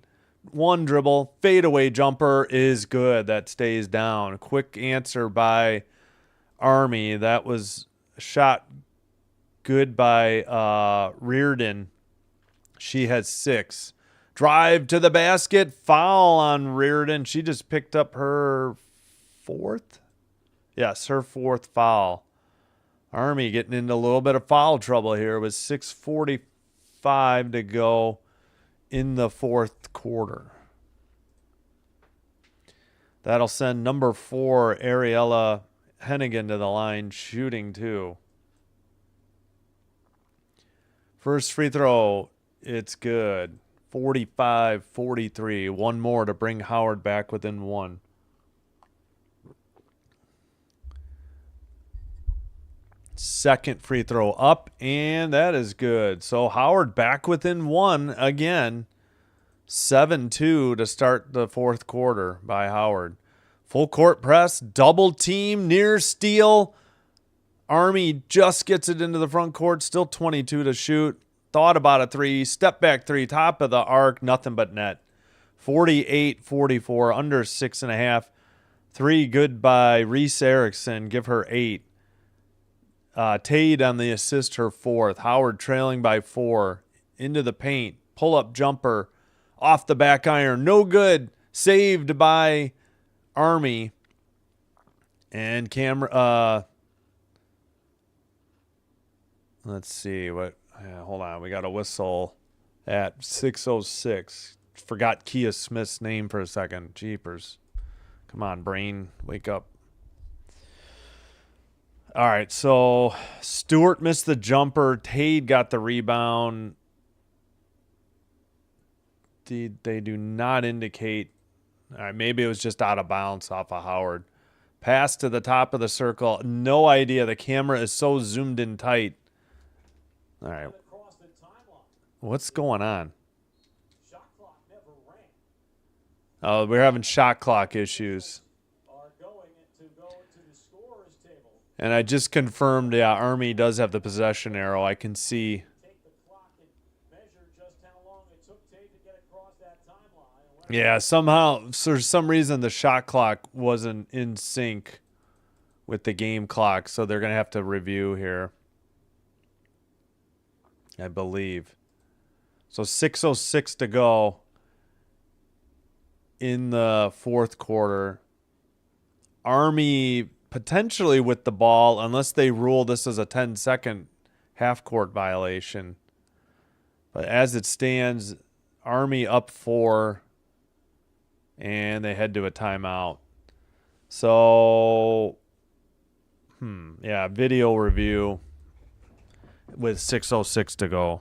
1 dribble, fadeaway jumper is good. That stays down. Quick answer by Army. That was shot good by Reardon. She has 6. Drive to the basket. Foul on Reardon. She just picked up her 4th? Yes, her 4th foul. Army getting into a little bit of foul trouble here with 6:45 to go in the fourth quarter. That'll send number 4, Ariella Hennigan, to the line, shooting 2. First free throw, it's good. 45-43. 1 more to bring Howard back within 1. Second free throw up, and that is good. So Howard back within 1 again. 7-2 to start the fourth quarter by Howard. Full court press, double team, near steal. Army just gets it into the front court, still 22 to shoot. Thought about a 3, step back 3, top of the arc, nothing but net. 48-44, under 6.5. 3 good by Reese Erickson, give her 8. Tade on the assist, her 4th. Howard trailing by 4. Into the paint, pull-up jumper, off the back iron, no good. Saved by Army. And let's see what. Hold on, we got a whistle at 6:06. Forgot Kia Smith's name for a second. Jeepers! Come on, brain, wake up. All right, so Stewart missed the jumper. Tade got the rebound. They do not indicate. All right, maybe it was just out of bounds off of Howard. Pass to the top of the circle. No idea. The camera is so zoomed in tight. All right. What's going on? Oh, we're having shot clock issues. And I just confirmed, yeah, Army does have the possession arrow. I can see. Yeah, somehow, for some reason, the shot clock wasn't in sync with the game clock, so they're going to have to review here, I believe. So 6:06 to go in the fourth quarter. Army potentially with the ball, unless they rule this as a 10-second half-court violation. But as it stands, Army up 4, and they head to a timeout. So, yeah, video review with 6:06 to go.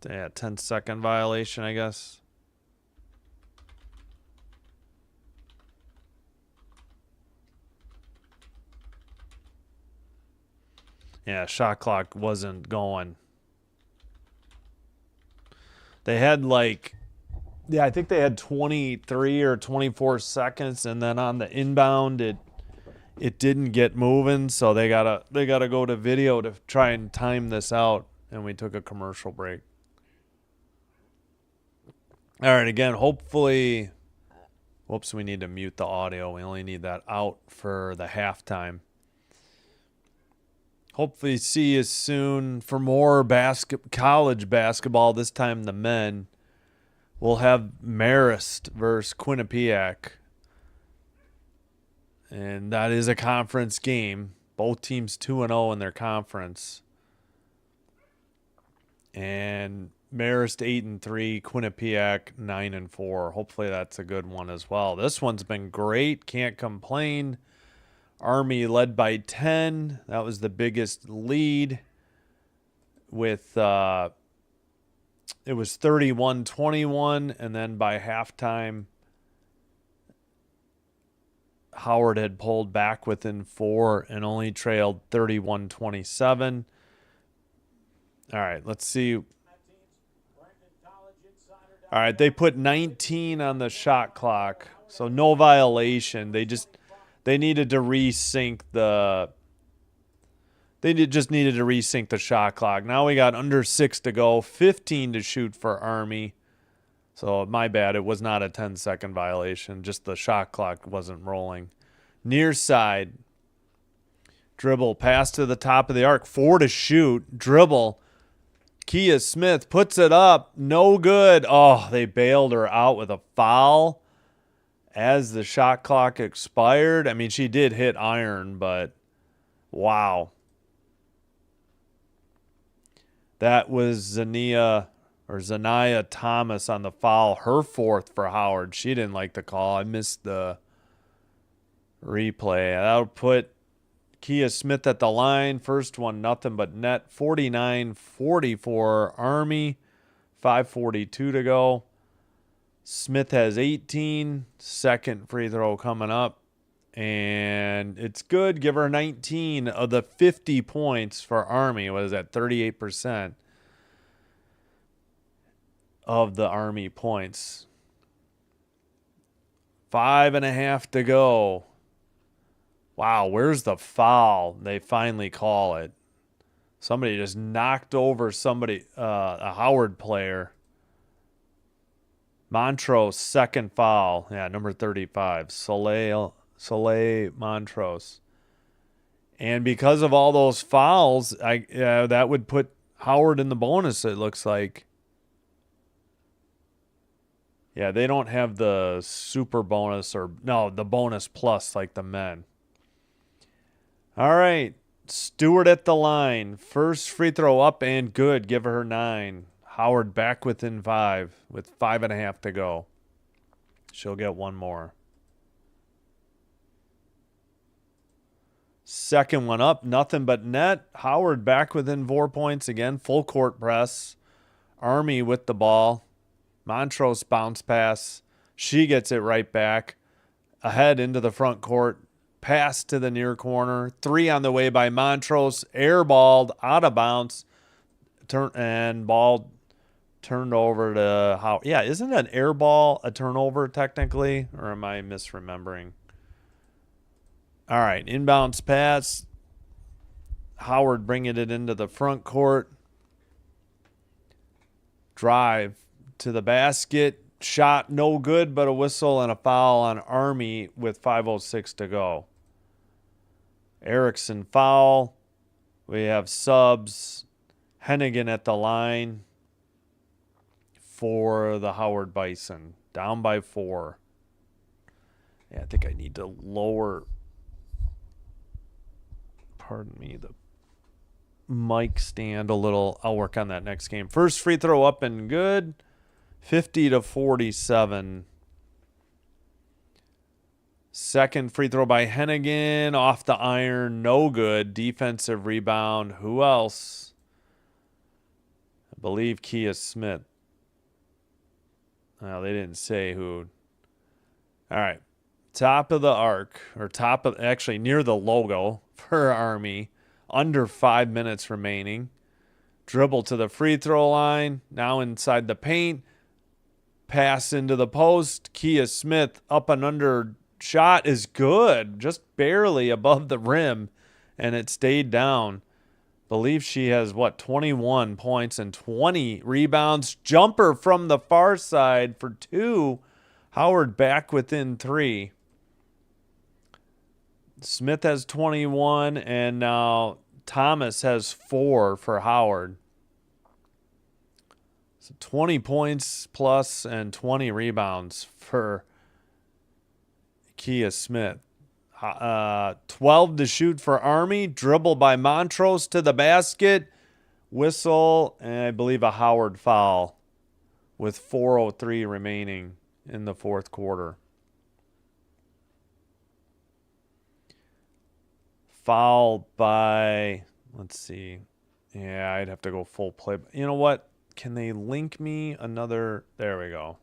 Yeah, 10-second violation, I guess. Yeah, shot clock wasn't going. They had I think they had 23 or 24 seconds, and then on the inbound, it didn't get moving, so they gotta go to video to try and time this out, and we took a commercial break. All right, again, hopefully, whoops, we need to mute the audio. We only need that out for the halftime. Hopefully see you soon for more college basketball, this time the men. We'll have Marist versus Quinnipiac. And that is a conference game. Both teams 2-0 in their conference. And Marist 8-3, Quinnipiac 9-4. Hopefully that's a good one as well. This one's been great. Can't complain. Army led by 10. That was the biggest lead with it was 31-21, and then by halftime Howard had pulled back within 4 and only trailed 31-27. All right, let's see. All right, they put 19 on the shot clock, so no violation. They needed to resync the shot clock. Now we got under 6 to go, 15 to shoot for Army. So my bad, it was not a 10-second violation. Just the shot clock wasn't rolling. Near side, dribble, pass to the top of the arc, 4 to shoot, dribble. Kia Smith puts it up, no good. Oh, they bailed her out with a foul as the shot clock expired. I mean, she did hit iron, but wow. That was Zania Thomas on the foul, her 4th for Howard. She didn't like the call. I missed the replay. That'll put Kia Smith at the line. First one, nothing but net. 49-44 Army. 5:42 to go. Smith has 18. Second free throw coming up. And it's good. Give her 19 of the 50 points for Army. What is that? 38% of the Army points. 5.5 to go. Wow, where's the foul? They finally call it. Somebody just knocked over somebody, a Howard player. Montrose, second foul. Yeah, number 35. Soleil Montrose. And because of all those fouls, that would put Howard in the bonus, it looks like. Yeah, they don't have the super bonus the bonus plus like the men. All right. Stewart at the line. First free throw up and good. Give her 9. Howard back within 5 with 5.5 to go. She'll get one more. Second one up. Nothing but net. Howard back within 4 points again. Full court press. Army with the ball. Montrose bounce pass. She gets it right back. Ahead into the front court. Pass to the near corner. 3 on the way by Montrose. Airballed out of bounds. Ball turned over to Howard. Yeah, isn't an air ball a turnover technically? Or am I misremembering? All right, inbounds pass. Howard bringing it into the front court. Drive to the basket. Shot no good, but a whistle and a foul on Army with 5:06 to go. Erickson foul. We have subs. Hennigan at the line for the Howard Bison. Down by 4. Yeah, I think I need to lower, pardon me, the mic stand a little. I'll work on that next game. First free throw up and good. 50-47. Second free throw by Hennigan. Off the iron. No good. Defensive rebound. Who else? I believe Kia Smith. Well, they didn't say who. All right. Top of the arc. Or top of, actually near the logo for Army. Under 5 minutes remaining. Dribble to the free throw line. Now inside the paint. Pass into the post. Kia Smith up and under. Shot is good. Just barely above the rim. And it stayed down. Believe she has, 21 points and 20 rebounds. Jumper from the far side for 2. Howard back within 3. Smith has 21. And now Thomas has 4 for Howard. So 20 points plus and 20 rebounds for Kia Smith. 12 to shoot for Army. Dribble by Montrose to the basket. Whistle, and I believe a Howard foul with 4:03 remaining in the fourth quarter. Foul by, let's see. Yeah, I'd have to go full play. You know what? Can they link me another? There we go.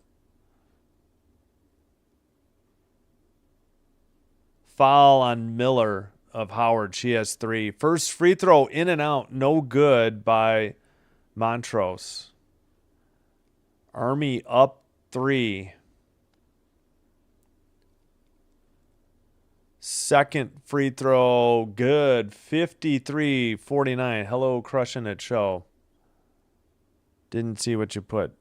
Foul on Miller of Howard. She has 3. First free throw in and out. No good by Montrose. Army up 3. Second free throw. Good. 53-49. Hello, crushing it show. Didn't see what you put.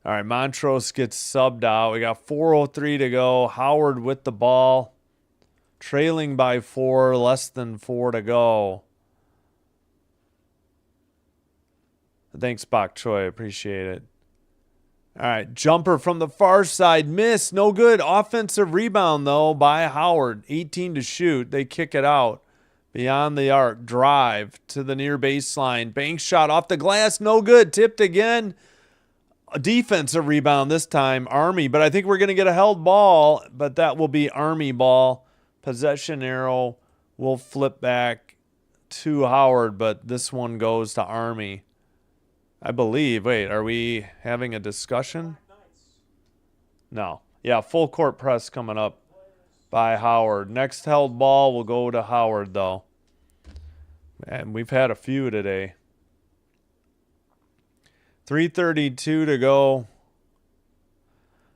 All right, Montrose gets subbed out. We got 4:03 to go. Howard with the ball. Trailing by 4, less than 4 to go. Thanks, Bok Choi. Appreciate it. All right, jumper from the far side. Miss. No good. Offensive rebound, though, by Howard. 18 to shoot. They kick it out. Beyond the arc. Drive to the near baseline. Bank shot off the glass. No good. Tipped again. A defensive rebound this time, Army. But I think we're going to get a held ball, but that will be Army ball. Possession arrow will flip back to Howard, but this one goes to Army. I believe. Wait, are we having a discussion? No. Yeah, full court press coming up by Howard. Next held ball will go to Howard, though. And we've had a few today. 3:32 to go.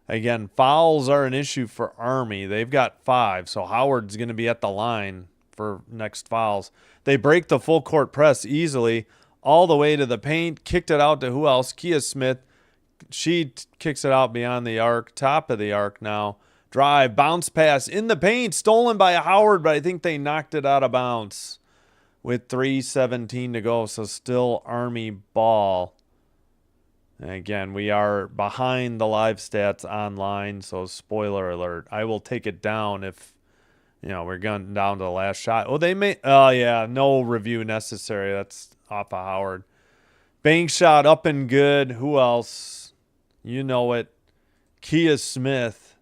Again, fouls are an issue for Army. They've got 5, so Howard's going to be at the line for next fouls. They break the full court press easily all the way to the paint. Kicked it out to who else? Kia Smith. She kicks it out beyond the arc. Top of the arc now. Drive, bounce pass in the paint. Stolen by Howard, but I think they knocked it out of bounds with 3:17 to go. So still Army ball. And again, we are behind the live stats online, so spoiler alert. I will take it down if You know, we're going down to the last shot. Oh, they may. Oh, yeah. No review necessary. That's off of Howard. Bank shot up and good. Who else? You know it. Kia Smith.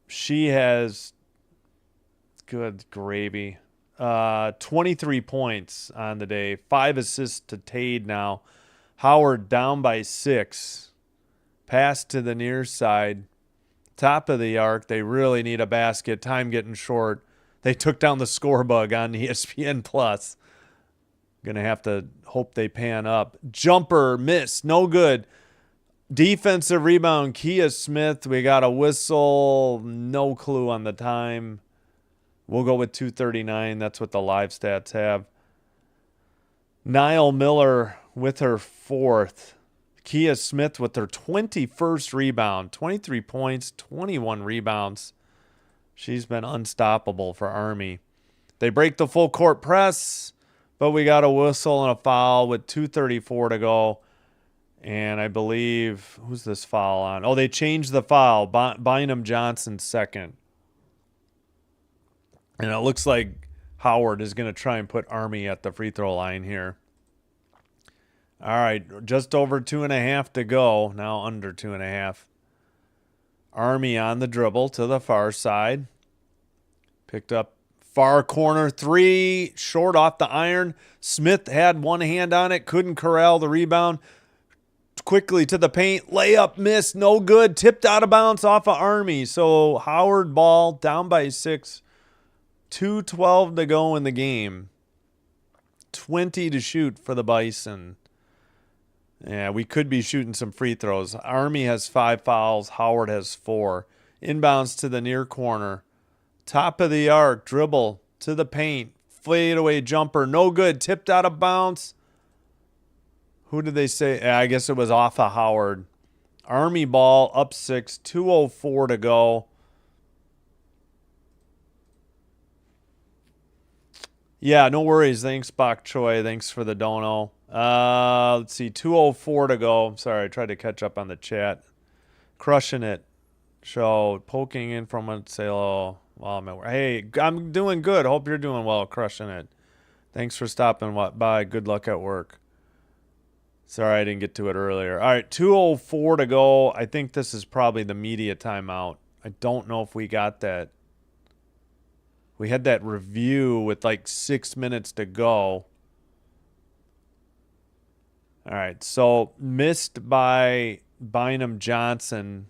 She has good gravy. 23 points on the day. 5 assists to Tade now. Howard down by 6. Pass to the near side. Top of the arc. They really need a basket. Time getting short. They took down the score bug on ESPN Plus. Gonna have to hope they pan up. Jumper miss. No good. Defensive rebound. Kia Smith. We got a whistle. No clue on the time. We'll go with 2:39. That's what the live stats have. Niall Miller with her 4th. Kia Smith with her 21st rebound. 23 points, 21 rebounds. She's been unstoppable for Army. They break the full court press, but we got a whistle and a foul with 2:34 to go. And I believe, who's this foul on? Oh, they changed the foul. Bynum Johnson second. And it looks like Howard is going to try and put Army at the free throw line here. All right, just over 2.5 to go. Now under 2.5. Army on the dribble to the far side. Picked up far corner 3. Short off the iron. Smith had one hand on it. Couldn't corral the rebound. Quickly to the paint. Layup miss. No good. Tipped out of bounds off of Army. So Howard ball down by 6. 2:12 to go in the game. 20 to shoot for the Bison. Yeah, we could be shooting some free throws. Army has 5 fouls. Howard has 4. Inbounds to the near corner. Top of the arc. Dribble to the paint. Fadeaway jumper. No good. Tipped out of bounds. Who did they say? I guess it was off of Howard. Army ball up 6. 2:04 to go. Yeah, no worries. Thanks, Bok Choi. Thanks for the dono. Let's see. 2:04 to go. I'm sorry. I tried to catch up on the chat. Crushing it. Show. Poking in from a say hello. While I'm at work. Hey, I'm doing good. Hope you're doing well. Crushing it. Thanks for stopping by. Good luck at work. Sorry I didn't get to it earlier. All right, 2:04 to go. I think this is probably the media timeout. I don't know if we got that. We had that review with like 6 minutes to go. All right, so missed by Bynum Johnson.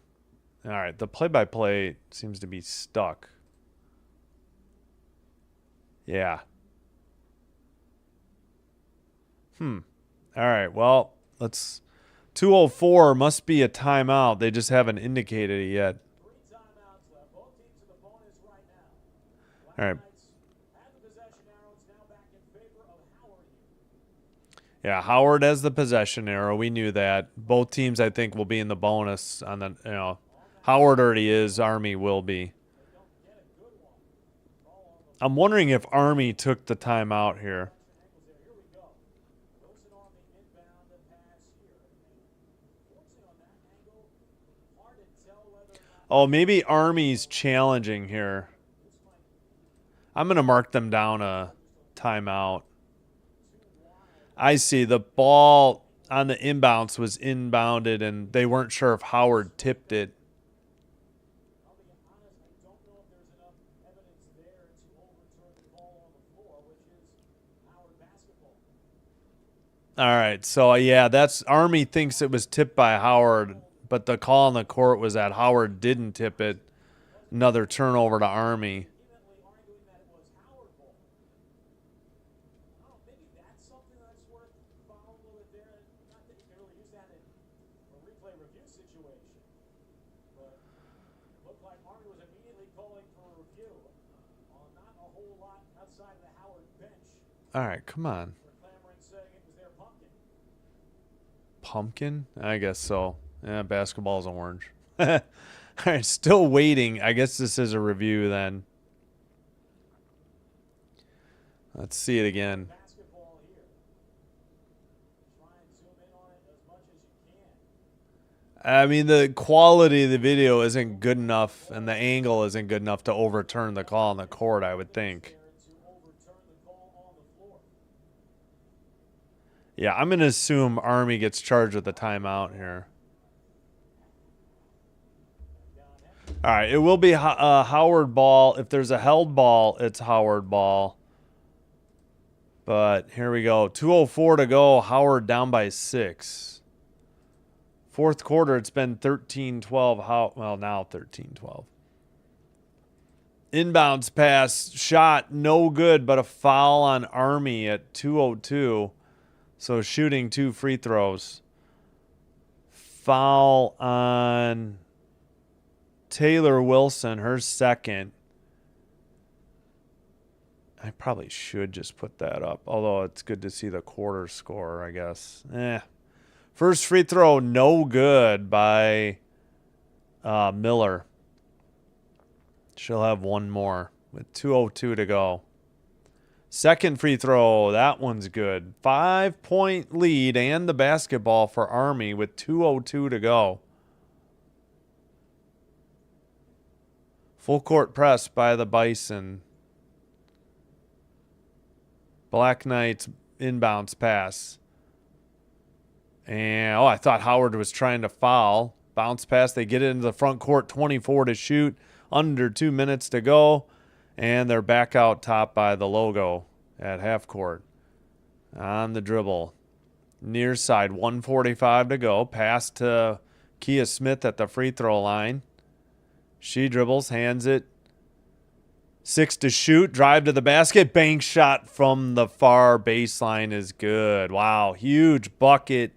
All right, the play-by-play seems to be stuck. Yeah. All right, well, let's... 2:04 must be a timeout. They just haven't indicated it yet. All right. Yeah, Howard has the possession arrow. We knew that. Both teams, I think, will be in the bonus on the, you know, Howard already is. Army will be. I'm wondering if Army took the timeout here. Oh, maybe Army's challenging here. I'm going to mark them down a timeout. I see. The ball on the inbounds was inbounded, and they weren't sure if Howard tipped it. All right. So, yeah, that's Army thinks it was tipped by Howard, but the call on the court was that Howard didn't tip it. Another turnover to Army. All right, come on. Pumpkin? I guess so. Yeah, basketball's orange. All right, still waiting. I guess this is a review then. Let's see it again. I mean, the quality of the video isn't good enough, and the angle isn't good enough to overturn the call on the court, I would think. Yeah, I'm going to assume Army gets charged with a timeout here. All right, it will be Howard ball. If there's a held ball, it's Howard ball. But here we go. 2:04 to go. Howard down by 6. Fourth quarter, it's been 13-12. Well, now 13-12. Inbounds pass, shot, no good, but a foul on Army at 2:02. So shooting 2 free throws. Foul on Taylor Wilson, her second. I probably should just put that up, although it's good to see the quarter score, I guess. First free throw, no good by Miller. She'll have one more with 2:02 to go. Second free throw, that one's good. 5-point lead and the basketball for Army with 2:02 to go. Full court press by the Bison. Black Knights inbounds pass. And, I thought Howard was trying to foul. Bounce pass. They get it into the front court. 24 to shoot. Under 2 minutes to go. And they're back out top by the logo at half court. On the dribble. Near side. 1:45 to go. Pass to Kia Smith at the free throw line. She dribbles. Hands it. 6 to shoot. Drive to the basket. Bank shot from the far baseline is good. Wow. Huge bucket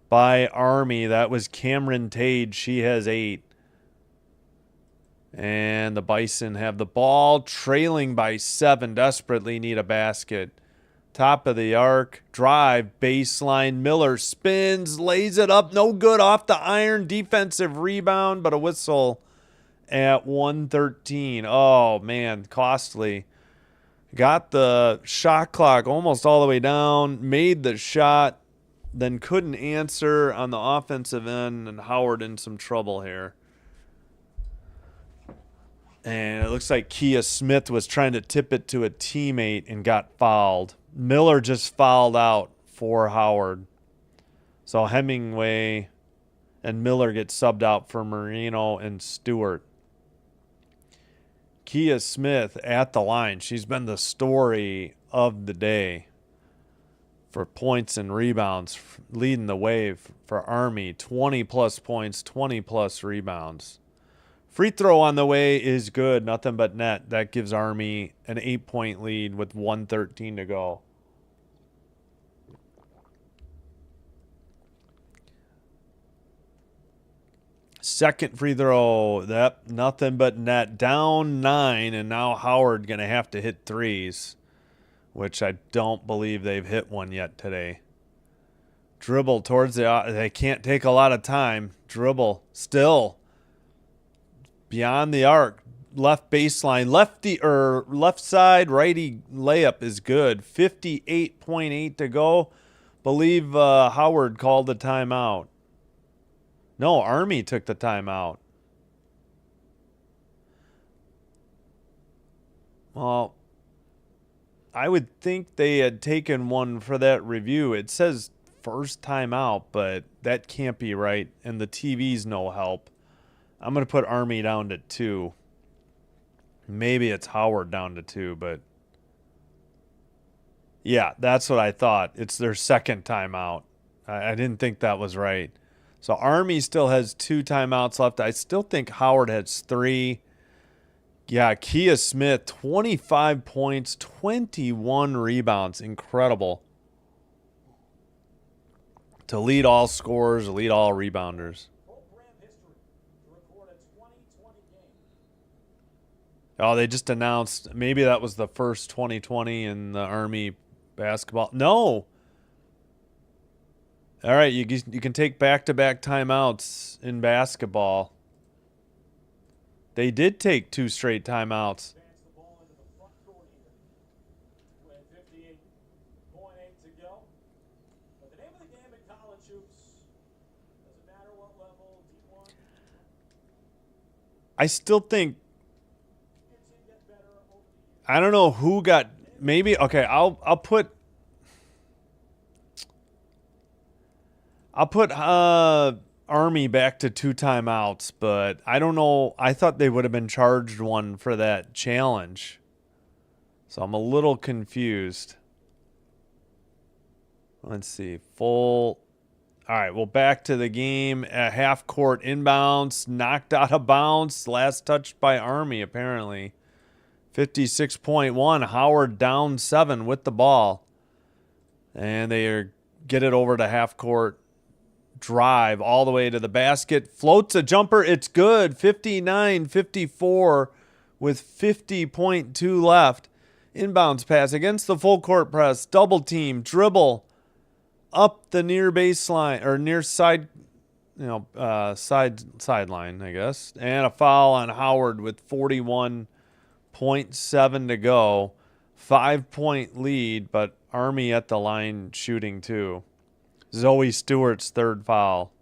by Army. That was Cameron Tage. She has 8. And the Bison have the ball, trailing by 7. Desperately need a basket. Top of the arc. Drive. Baseline. Miller spins. Lays it up. No good off the iron. Defensive rebound, but a whistle at 1:13. Oh, man. Costly. Got the shot clock almost all the way down. Made the shot. Then couldn't answer on the offensive end. And Howard in some trouble here. And it looks like Kia Smith was trying to tip it to a teammate and got fouled. Miller just fouled out for Howard. So Hemingway and Miller get subbed out for Marino and Stewart. Kia Smith at the line. She's been the story of the day for points and rebounds, leading the way for Army. 20-plus points, 20-plus rebounds. Free throw on the way is good. Nothing but net. That gives Army an 8-point lead with 1:13 to go. Second free throw. That nothing but net. Down 9, and now Howard going to have to hit threes, which I don't believe they've hit one yet today. Dribble towards they can't take a lot of time. Dribble still. Beyond the arc, left baseline, left side, righty layup is good. 58.8 to go. Believe Howard called the timeout. No, Army took the timeout. Well, I would think they had taken one for that review. It says first timeout, but that can't be right, and the TV's no help. I'm going to put Army down to 2. Maybe it's Howard down to 2, but yeah, that's what I thought. It's their second timeout. I didn't think that was right. So Army still has 2 timeouts left. I still think Howard has 3. Yeah, Kia Smith, 25 points, 21 rebounds. Incredible. To lead all scorers, lead all rebounders. Oh, they just announced maybe that was the first 2020 in the Army basketball. No. All right, you can take back-to-back timeouts in basketball. They did take 2 straight timeouts. I still think, I don't know who got, maybe, okay, I'll put Army back to 2 timeouts, but I don't know. I thought they would have been charged one for that challenge. So I'm a little confused. Let's see. Full. All right, well, back to the game. At half court inbounds, knocked out of bounds. Last touched by Army, apparently. 56.1. Howard down 7 with the ball. And they get it over to half court. Drive all the way to the basket. Floats a jumper. It's good. 59-54 with 50.2 left. Inbounds pass against the full court press. Double team. Dribble. Up the near baseline or near side, sideline, I guess. And a foul on Howard with 41.7 to go. 5-point lead, but Army at the line shooting too. Zoe Stewart's 3rd foul.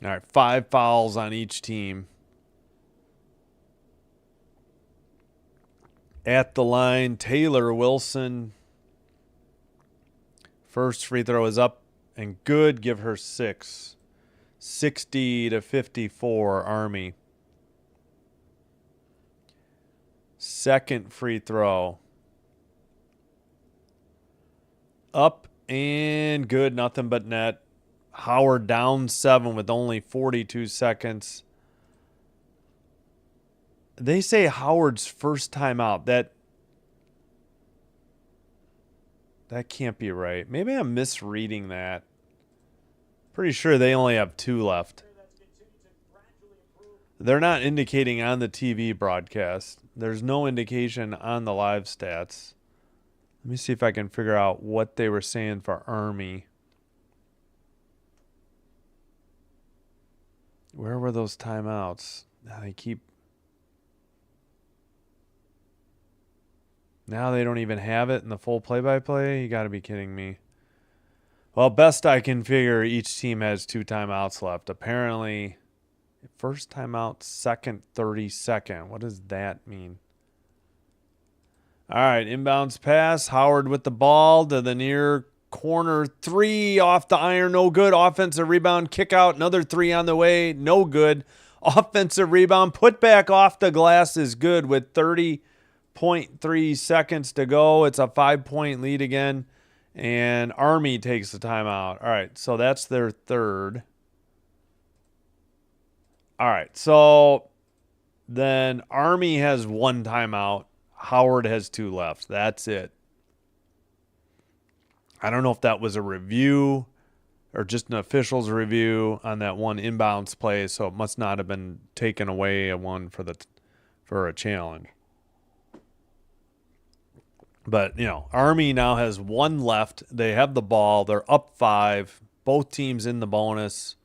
All right, 5 fouls on each team. At the line, Taylor Wilson. First free throw is up and good. Give her 6. 60-54, Army. Second free throw. Up and good. Nothing but net. Howard down 7 with only 42 seconds. They say Howard's first time out. That can't be right. Maybe I'm misreading that. Pretty sure they only have 2 left. They're not indicating on the TV broadcast. There's no indication on the live stats. Let me see if I can figure out what they were saying for Army. Where were those timeouts? Now they don't even have it in the full play-by-play? You got to be kidding me. Well, best I can figure, each team has 2 timeouts left. Apparently, first timeout, second, 32nd. What does that mean? All right, inbounds pass. Howard with the ball to the near corner. 3 off the iron, no good. Offensive rebound, kick out. Another 3 on the way, no good. Offensive rebound, put back off the glass is good with 30.3 seconds to go. It's a 5-point lead again. And Army takes the timeout. All right, so that's their 3rd. All right, so then Army has 1 timeout. Howard has 2 left. That's it. I don't know if that was a review or just an official's review on that one inbounds play, so it must not have been taken away a one for a challenge. But, Army now has 1 left. They have the ball. They're up 5. Both teams in the bonus.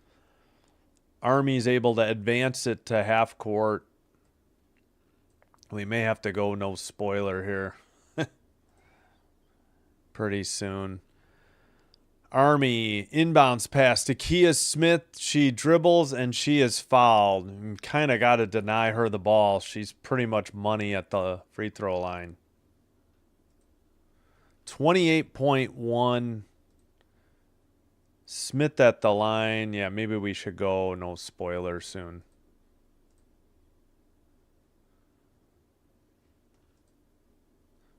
Army's able to advance it to half court. We may have to go no spoiler here pretty soon. Army inbounds pass to Kia Smith. She dribbles and she is fouled. Kind of got to deny her the ball. She's pretty much money at the free throw line. 28.1. Smith at the line. Yeah, maybe we should go no spoiler soon.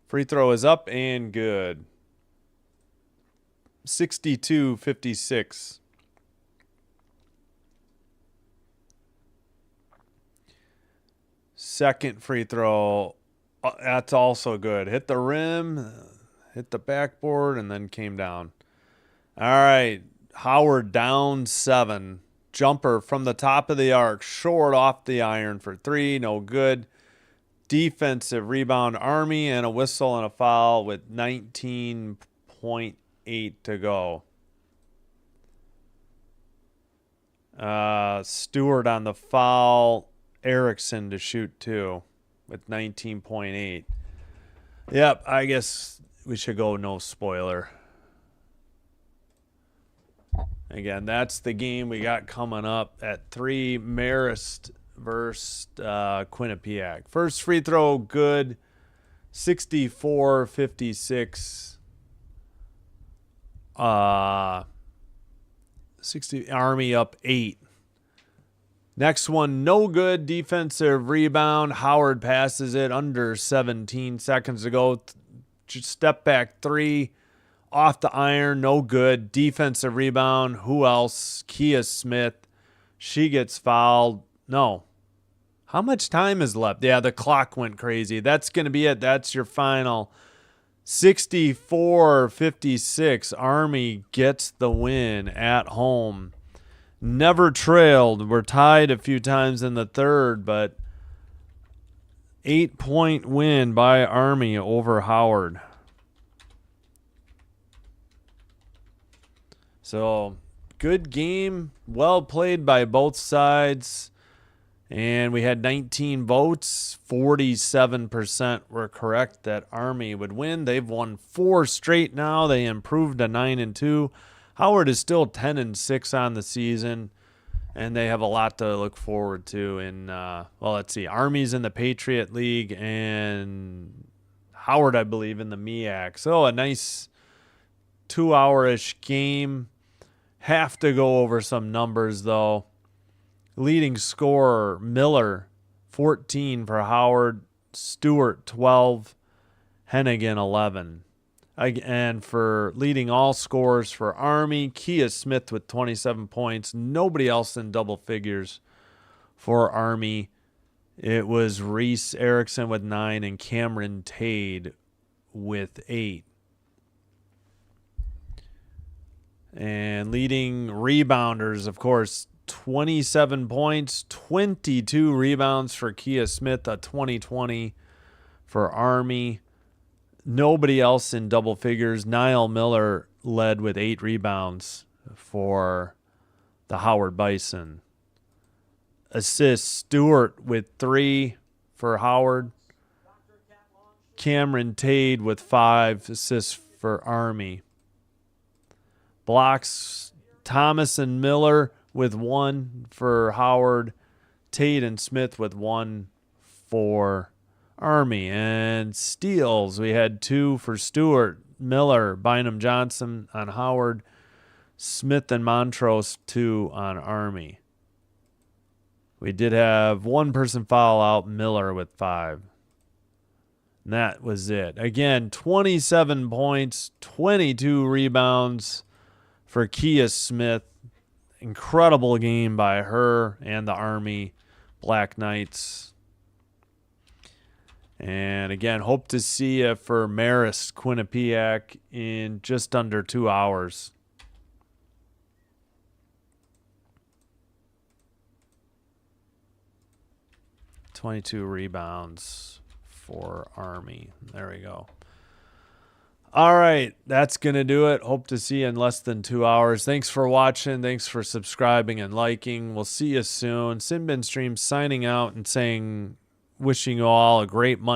Free throw is up and good. 62-56. Second free throw. That's also good. Hit the rim, hit the backboard, and then came down. All right. Howard down 7. Jumper from the top of the arc. Short off the iron for 3. No good. Defensive rebound, Army, and a whistle and a foul with 19.8 to go. Stewart on the foul. Erickson to shoot 2 with 19.8. Yep, I guess we should go no spoiler. Again, that's the game we got coming up at 3, Marist versus Quinnipiac. First free throw, good. 64-56. 60 Army up 8. Next one, no good. Defensive rebound. Howard passes it under 17 seconds to go. Just step back 3. Off the iron, no good. Defensive rebound. Who else? Kia Smith. She gets fouled. No. How much time is left? Yeah, the clock went crazy. That's going to be it. That's your final. 64-56. Army gets the win at home. Never trailed. We're tied a few times in the third, but 8-point win by Army over Howard. So, good game. Well played by both sides. And we had 19 votes. 47% were correct that Army would win. They've won 4 straight now. They improved to 9-2. Howard is still 10-6 on the season, and they have a lot to look forward to. Let's see. Army's in the Patriot League, and Howard, I believe, in the MEAC. So a nice 2-hour-ish game. Have to go over some numbers, though. Leading scorer, Miller, 14 for Howard. Stewart, 12. Hennigan, 11. And for leading all scorers for Army, Kia Smith with 27 points. Nobody else in double figures for Army. It was Reese Erickson with 9 and Cameron Tade with 8. And leading rebounders, of course, 27 points, 22 rebounds for Kia Smith, a 20-20 for Army. Nobody else in double figures. Niall Miller led with 8 rebounds for the Howard Bison. Assists, Stewart with 3 for Howard. Cameron Tade with 5 assists for Army. Blocks, Thomas and Miller with 1 for Howard. Tate and Smith with 1 for Army. And steals, we had 2 for Stewart, Miller, Bynum Johnson on Howard, Smith and Montrose 2 on Army. We did have one person foul out, Miller with 5. And that was it. Again, 27 points, 22 rebounds for Kia Smith. Incredible game by her and the Army Black Knights. And again, hope to see you for Marist Quinnipiac in just under 2 hours. .22 rebounds for Army. There we go. All right, that's going to do it. Hope to see you in less than 2 hours. Thanks for watching. Thanks for subscribing and liking. We'll see you soon. Sinbin Stream signing out and wishing you all a great Monday.